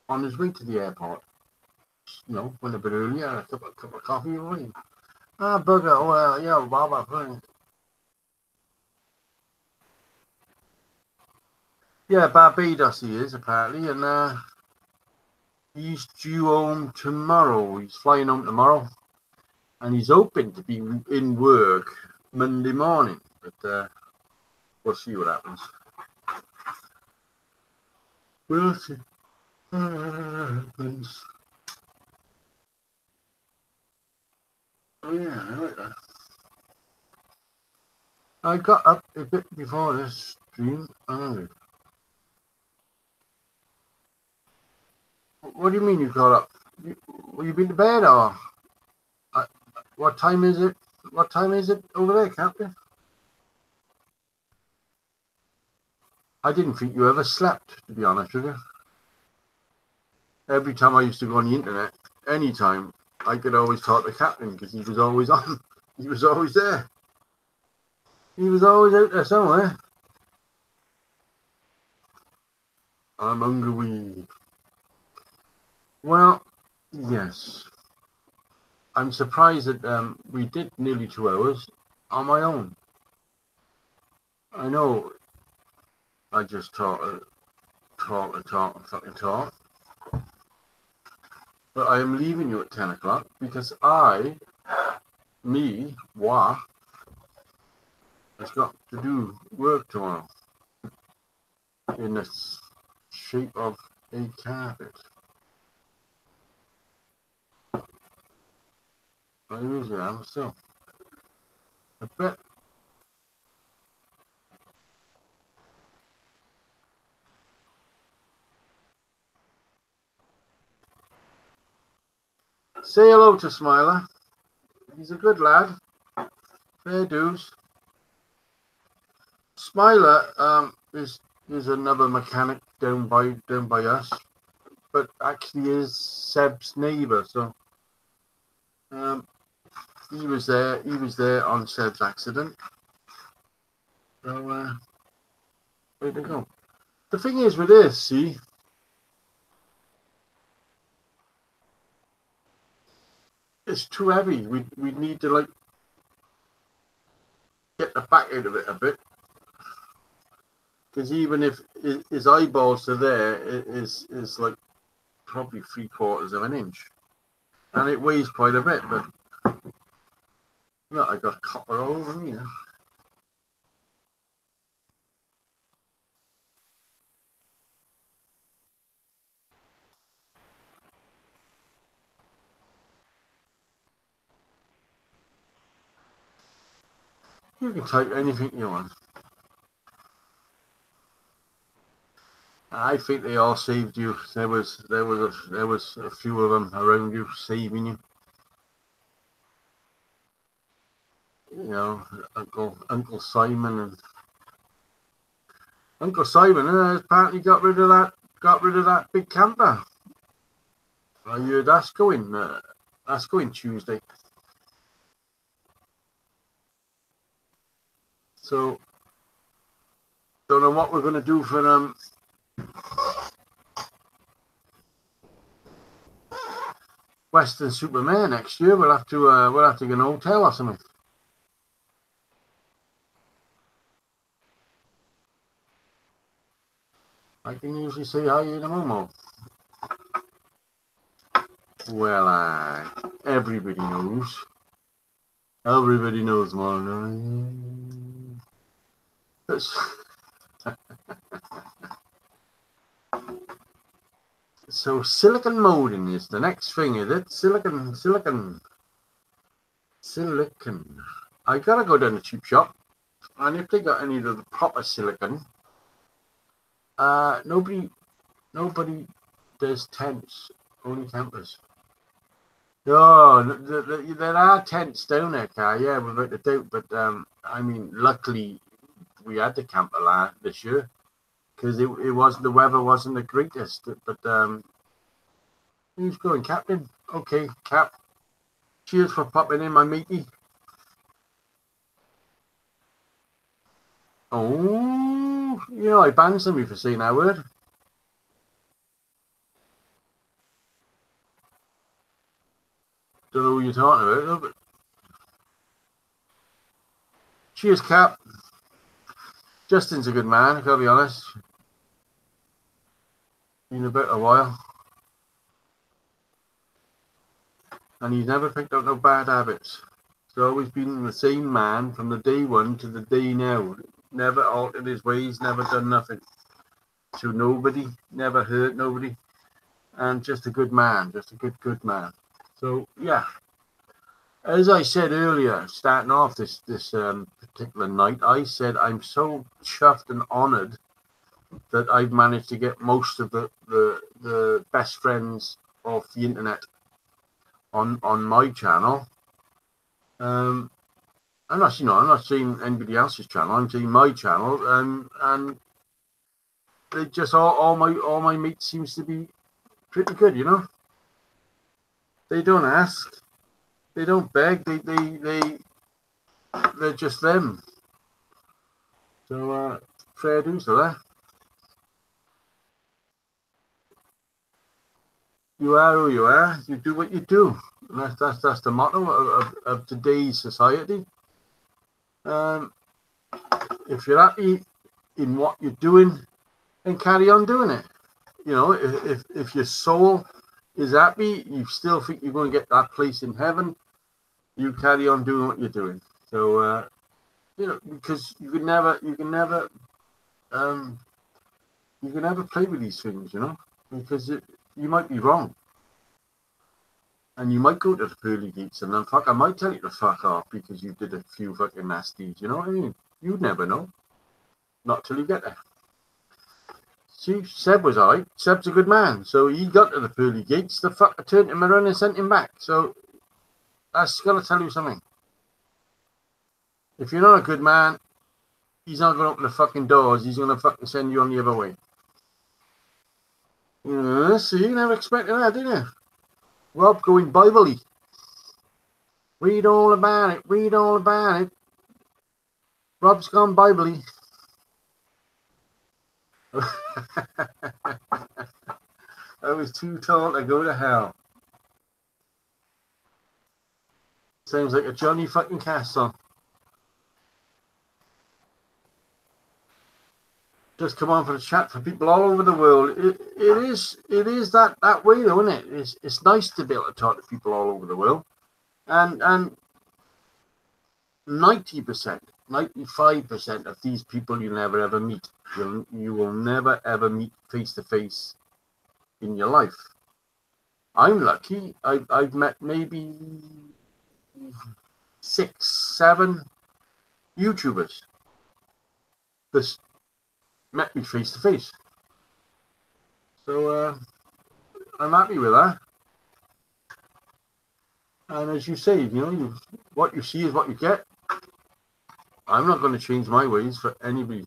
on his way to the airport. You know, went a bit earlier, a cup of coffee with Wayne. Ah, bugger. Oh, yeah, Baba. Yeah, Barbados he is apparently, and he's due home tomorrow. He's flying home tomorrow, and he's hoping to be in work Monday morning, but we'll see what happens. We'll see what happens. Oh yeah, I like that. I got up a bit before this stream. What do you mean you got up? Were you been to bed, or what time is it? What time is it over there, Captain? I didn't think you ever slept, to be honest with you. Every time I used to go on the internet, anytime, I could always talk to Captain because he was always on. He was always there. He was always out there somewhere. I'm hungry. Well, yes. I'm surprised that we did nearly 2 hours on my own. I know I just talk and fucking talk. But I am leaving you at 10 o'clock because has got to do work tomorrow in the shape of a carpet. I usually am still. I bet. Say hello to Smiler. He's a good lad. Fair dues. Smiler is another mechanic down by us, but actually is Seb's neighbour. So he was there on Seb's accident. So there you go. The thing is with this, see, it's too heavy. We need to like get the back out of it a bit. Because even if his eyeballs are there, it is like probably 3/4 of an inch, and it weighs quite a bit. But look, I got copper all over me now. You can type anything you want. I think they all saved you. There was a few of them around you saving you. You know, Uncle Simon and Uncle Simon apparently got rid of that big camper. I heard that's going Tuesday. So don't know what we're going to do for Western Superman next year. We'll have to get an hotel or something. I can usually say hi in a moment. Well, everybody knows. Everybody knows more. So silicon molding is the next thing, is it? Silicon. I gotta go down to cheap shop, and if they got any of the proper silicon, nobody does tents, only campers. Oh, there are tents down there, Car. Yeah, without a doubt. But I mean, luckily we had the camper this year, because it wasn't, the weather wasn't the greatest. But who's going, Captain? Okay, Cap. Cheers for popping in, my matey. Oh, you know, I banned somebody for saying that word. Don't know who you're talking about, though, but cheers, Cap. Justin's a good man, I gotta be honest. Been about a while. And he's never picked up no bad habits. He's always been the same man from the day one to the day now. Never altered his ways, never done nothing to nobody, never hurt nobody. And just a good man, just a good man. So, yeah. As I said earlier, starting off this particular night, I said I'm so chuffed and honoured that I've managed to get most of the best friends off the internet on my channel. I'm not seeing anybody else's channel. I'm seeing my channel, and they just all my mates seems to be pretty good. You know, they don't ask. They don't beg. They're just them. So fair dues to that. You are who you are. You do what you do. And that's the motto of today's society. If you're happy in what you're doing, then carry on doing it. You know, if your soul is happy, you still think you're going to get that place in heaven, you carry on doing what you're doing. So you know, because you can never play with these things, you know, because you might be wrong, and you might go to the pearly gates, and then I might tell you to fuck off because you did a few fucking nasties. You know what I mean? You'd never know, not till you get there. See, Seb was alright. Seb's a good man, so he got to the pearly gates. The fucker turned him around and sent him back. So that's gotta tell you something. If you're not a good man, he's not gonna open the fucking doors. He's gonna fucking send you on the other way. See, you never expected that, did you? Rob going Bible-y. Read all about it. Read all about it. Rob's gone Bible-y. I was too tall to go to hell. Sounds like a Johnny fucking Cash song. just come on for the chat for people all over the world. It is that way though, isn't it? It's nice to be able to talk to people all over the world, and 90%, 95% of these people you never ever meet. You will never ever meet face to face in your life. I'm lucky. I've met maybe 6, 7 YouTubers that met me face to face. So I'm happy with that. And as you say, what you see is what you get. I'm not going to change my ways for anybody.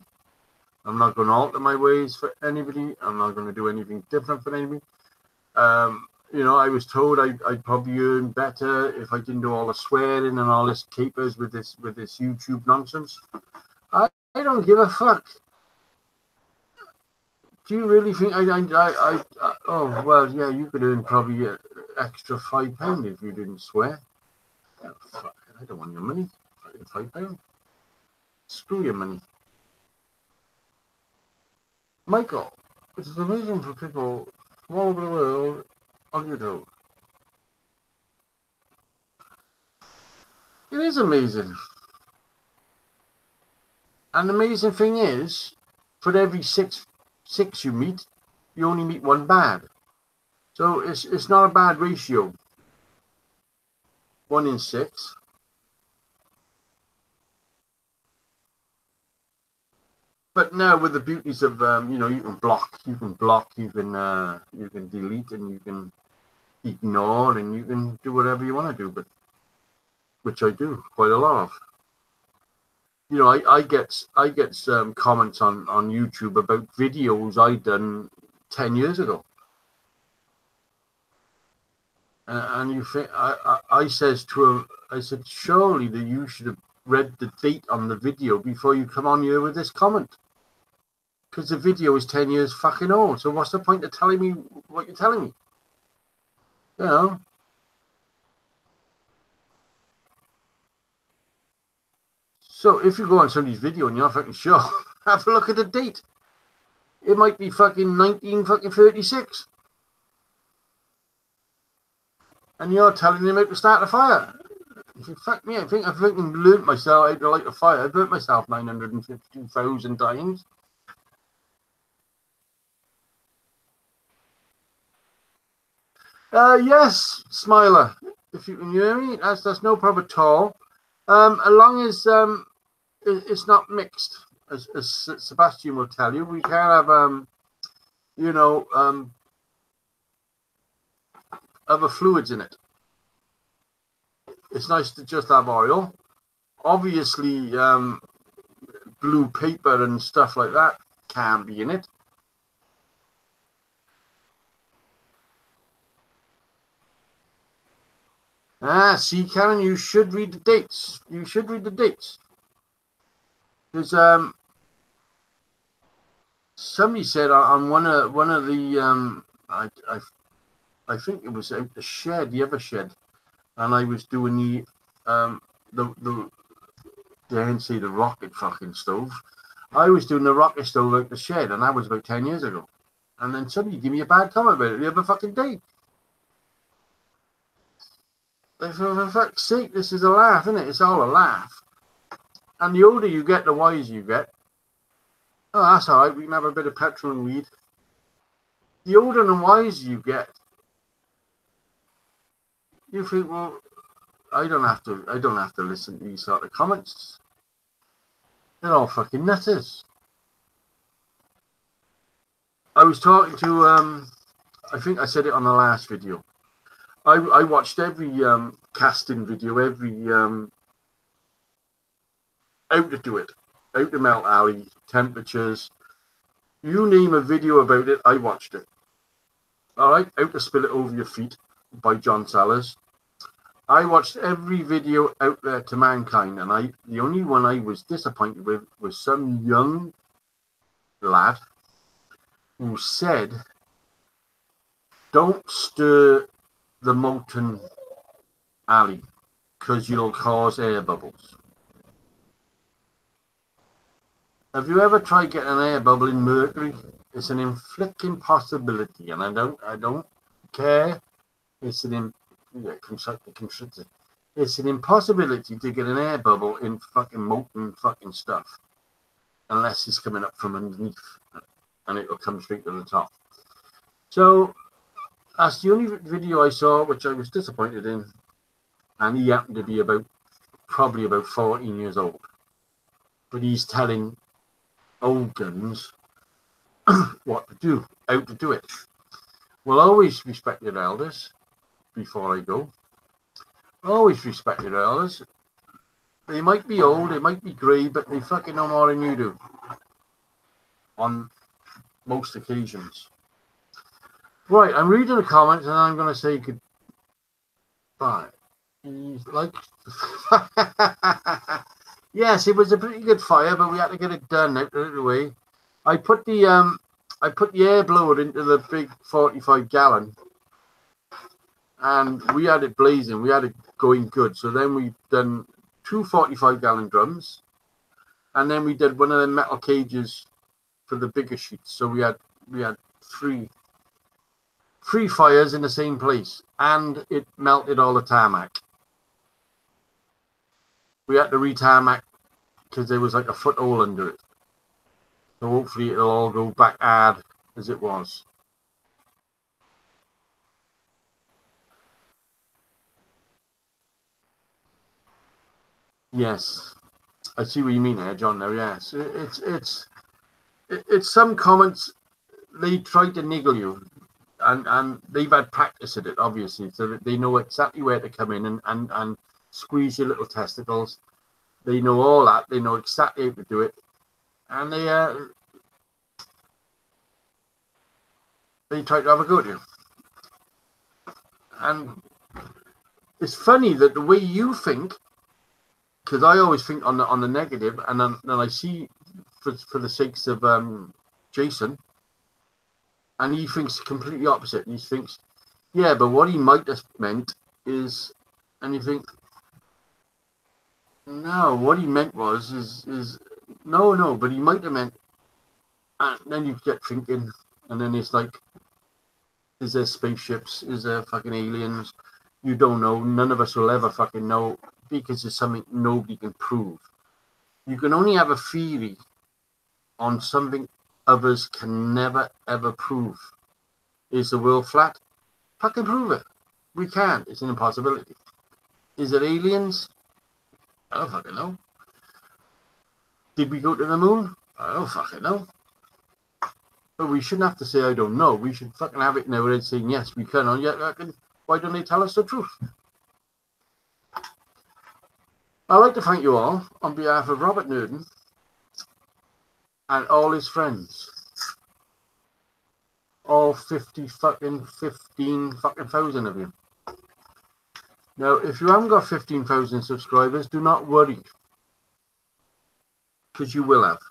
I'm not going to alter my ways for anybody. I'm not going to do anything different for anybody. I was told I'd probably earn better if I didn't do all the swearing and all this capers with this YouTube nonsense. I don't give a fuck. Do you really think oh well, yeah, you could earn probably an extra £5 if you didn't swear. Oh, fuck, I don't want your money. £5. Screw your money. Michael, it's amazing for people from all over the world on your toes. It is amazing. And the amazing thing is, for every six you meet, you only meet one bad. So it's not a bad ratio. 1 in 6. But now with the beauties of you can block, you can delete, and you can ignore, and you can do whatever you want to do, but which I do quite a lot of. I get some comments on YouTube about videos I done 10 years ago, and you think I said, surely that you should have read the date on the video before you come on here with this comment, because the video is 10 years fucking old. So what's the point of telling me what you're telling me? So if you go on somebody's video and you're not fucking sure, have a look at the date. It might be fucking 1936. And you're telling him how to start a fire. If you fuck me, I think I've learned myself how to light a fire. I've burnt myself 952,000 times. Yes, Smiler. If you can hear me, that's no problem at all. As long as it's not mixed, as Sebastian will tell you, we can have other fluids in it. It's nice to just have oil. Obviously, blue paper and stuff like that can be in it. See, Karen, you should read the dates. You should read the dates. Because somebody said on one of the I think it was out the shed, the other shed, and I was doing the I didn't say the rocket fucking stove. I was doing the rocket stove out the shed, and that was about 10 years ago. And then somebody gave me a bad comment about it the other fucking day. Like, for fuck's sake, this is a laugh, isn't it? It's all a laugh. And the older you get, the wiser you get. Oh, that's all right. We can have a bit of petrol and weed. The older and wiser you get, you think, well, I don't have to listen to these sort of comments. They're all fucking nutters. I was talking to I think I said it on the last video. I watched every casting video, every how to do it, how to melt alley, temperatures. You name a video about it, I watched it. All right, how to spill it over your feet by John Sellers. I watched every video out there to mankind, and the only one I was disappointed with was some young lad who said, "Don't stir the molten alley because you'll cause air bubbles." Have you ever tried getting an air bubble in mercury? It's an inflicting possibility, and I don't care. It's an it's an impossibility to get an air bubble in fucking molten fucking stuff, unless it's coming up from underneath, and it'll come straight to the top. So that's the only video I saw which I was disappointed in, and he happened to be probably about 14 years old, but he's telling old guns what to do, how to do it. Well, always respect your elders before I go. Always respect your elders. They might be old, they might be grey, but they fucking know more than you do on most occasions. Right, I'm reading the comments and I'm going to say goodbye. He's like, yes, it was a pretty good fire, but we had to get it done out of the way. I put the air blower into the big 45 gallon, and we had it blazing. We had it going good. So then we done 2 45-gallon drums, and then we did one of the metal cages for the bigger sheets. So we had three fires in the same place, and it melted all the tarmac. We had to re-tarmac because there was like a foot hole under it. So hopefully it'll all go back hard as it was. Yes, I see what you mean there, John. There, yes, it's some comments. They try to niggle you, and they've had practice at it, obviously, so that they know exactly where to come in and squeeze your little testicles. They know all that. They know exactly how to do it, and they try to have a go at you. And it's funny that the way you think, because I always think on the negative, and then I see for the sakes of Jason, and he thinks completely opposite. He thinks, yeah, but what he might have meant is, and you think, no, what he meant was is no, but he might have meant, and then you get thinking, and then it's like, is there spaceships? Is there fucking aliens? You don't know. None of us will ever fucking know, because it's something nobody can prove. You can only have a theory on something others can never ever prove. Is the world flat? Fucking prove it. We can't. It's an impossibility. Is it aliens? I don't fucking know. Did we go to the moon? I don't fucking know. But we shouldn't have to say I don't know. We should fucking have it in our head saying yes, we can. And yet, why don't they tell us the truth? I'd like to thank you all on behalf of Robert Nurden and all his friends. All 15 fucking thousand of you. Now, if you haven't got 15,000 subscribers, do not worry, because you will have.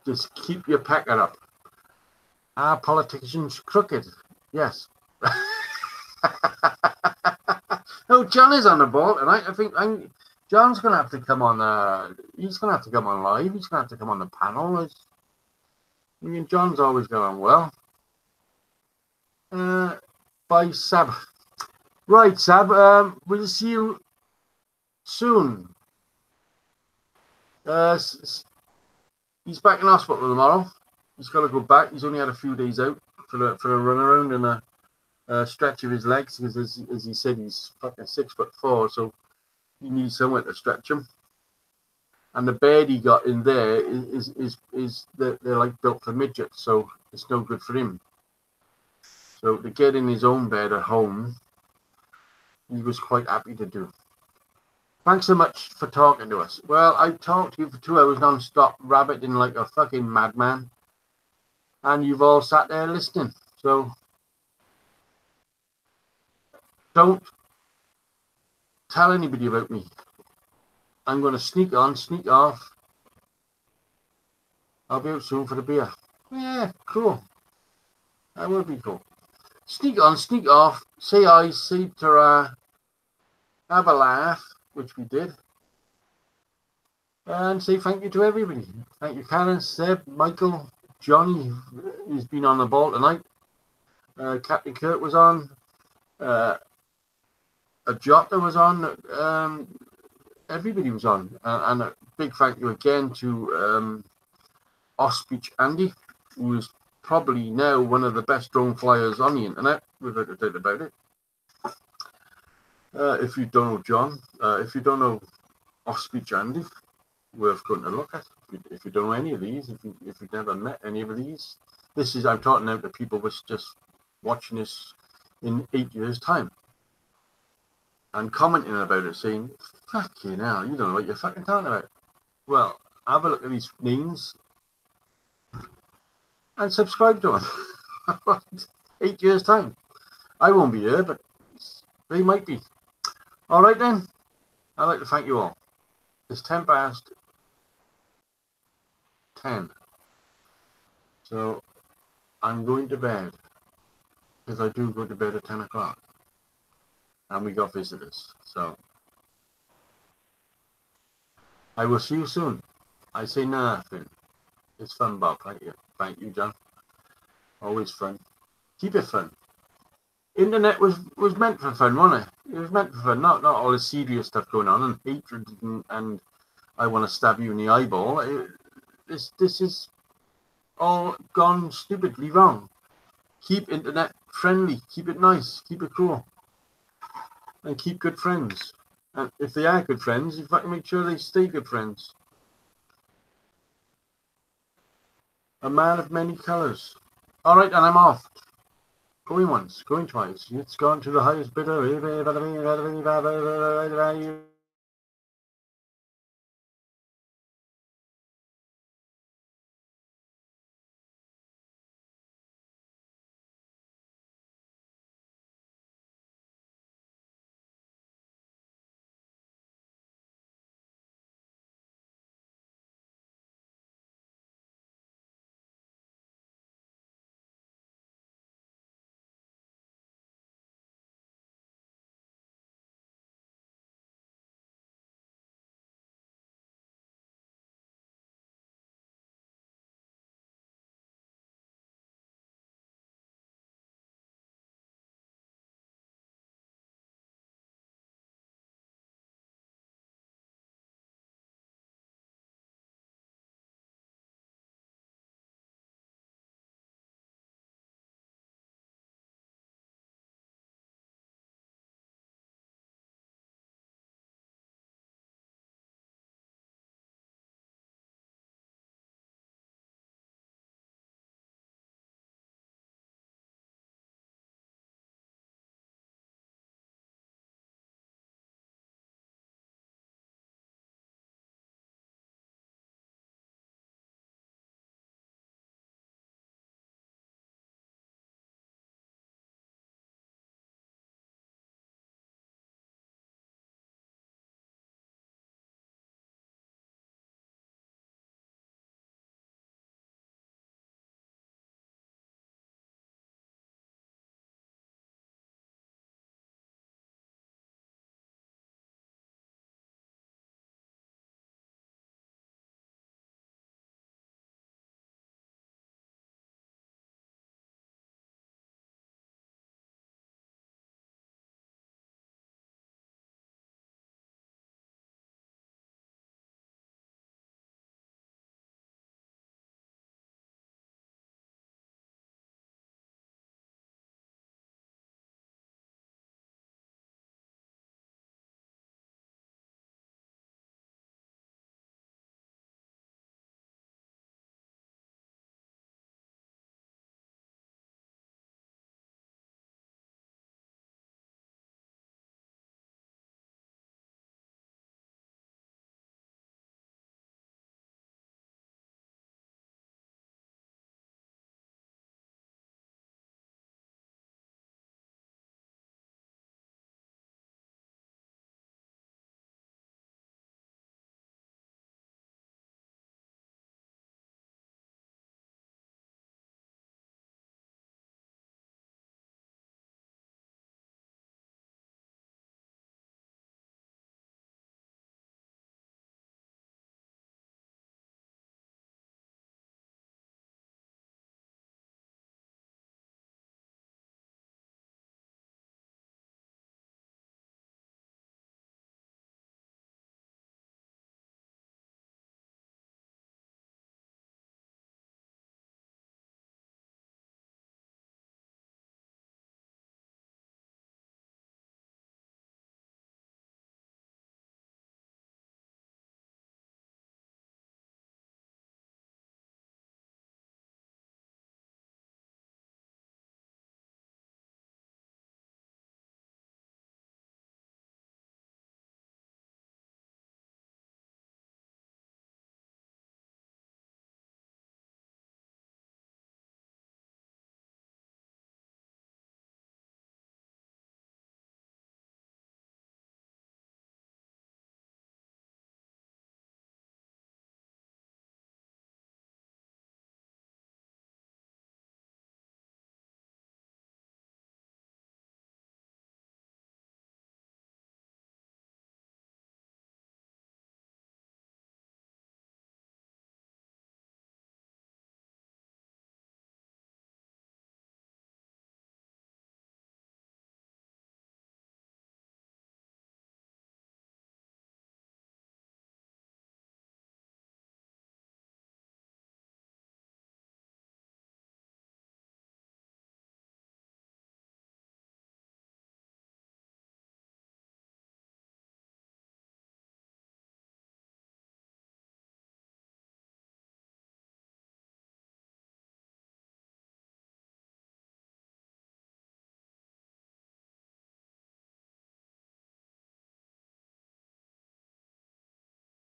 Just keep your packet up. Are politicians crooked? Yes. No, John is on the ball, and I think John's going to have to come on. He's going to have to come on live. He's going to have to come on the panel. I mean, John's always going well. Bye, Sab. Right, Sab. We'll see you soon. He's back in hospital tomorrow. He's got to go back. He's only had a few days out for a run around and a stretch of his legs, because as he said, he's fucking 6'4", so he needs somewhere to stretch him. And the bed he got in there they're like built for midgets, so it's no good for him. So to get in his own bed at home, he was quite happy to do. Thanks so much for talking to us. Well, I talked to you for 2 hours non-stop, rabbiting like a fucking madman, and you've all sat there listening. So don't tell anybody about me. I'm going to sneak on, sneak off. I'll be out soon for the beer. Yeah, cool. That would be cool. Sneak on, sneak off, say hi, say ta-ra, have a laugh, which we did. and say thank you to everybody. Thank you, Karen, Seb, Michael, Johnny, who's been on the ball tonight. Captain Kurt was on. A Jota was on. Everybody was on. And a big thank you again to Ostrich Andy, who is probably now one of the best drone flyers on the internet, without a doubt about it. If you don't know John, if you don't know Ostrich Andy, worth going to look at. If you don't know any of these, if you've never met any of these, this is, I'm talking out to people was just watching this in 8 years' time and commenting about it, saying, fucking hell, you don't know what you're fucking talking about. Well, have a look at these names and subscribe to them. 8 years' time. I won't be here, but they might be. All right, then. I'd like to thank you all. It's 10 past 10. So I'm going to bed, because I do go to bed at 10 o'clock. And we got visitors. So I will see you soon. I say nothing. It's fun, Bob. Thank you. Thank you, John. Always fun. Keep it fun. Internet was meant for fun, wasn't it? It was meant for fun, not all the serious stuff going on and hatred and I want to stab you in the eyeball. This is all gone stupidly wrong. Keep internet friendly. Keep it nice. Keep it cool. And keep good friends. And if they are good friends, you fucking make sure they stay good friends. A man of many colours. All right, and I'm off. Going once, going twice. It's gone to the highest bidder.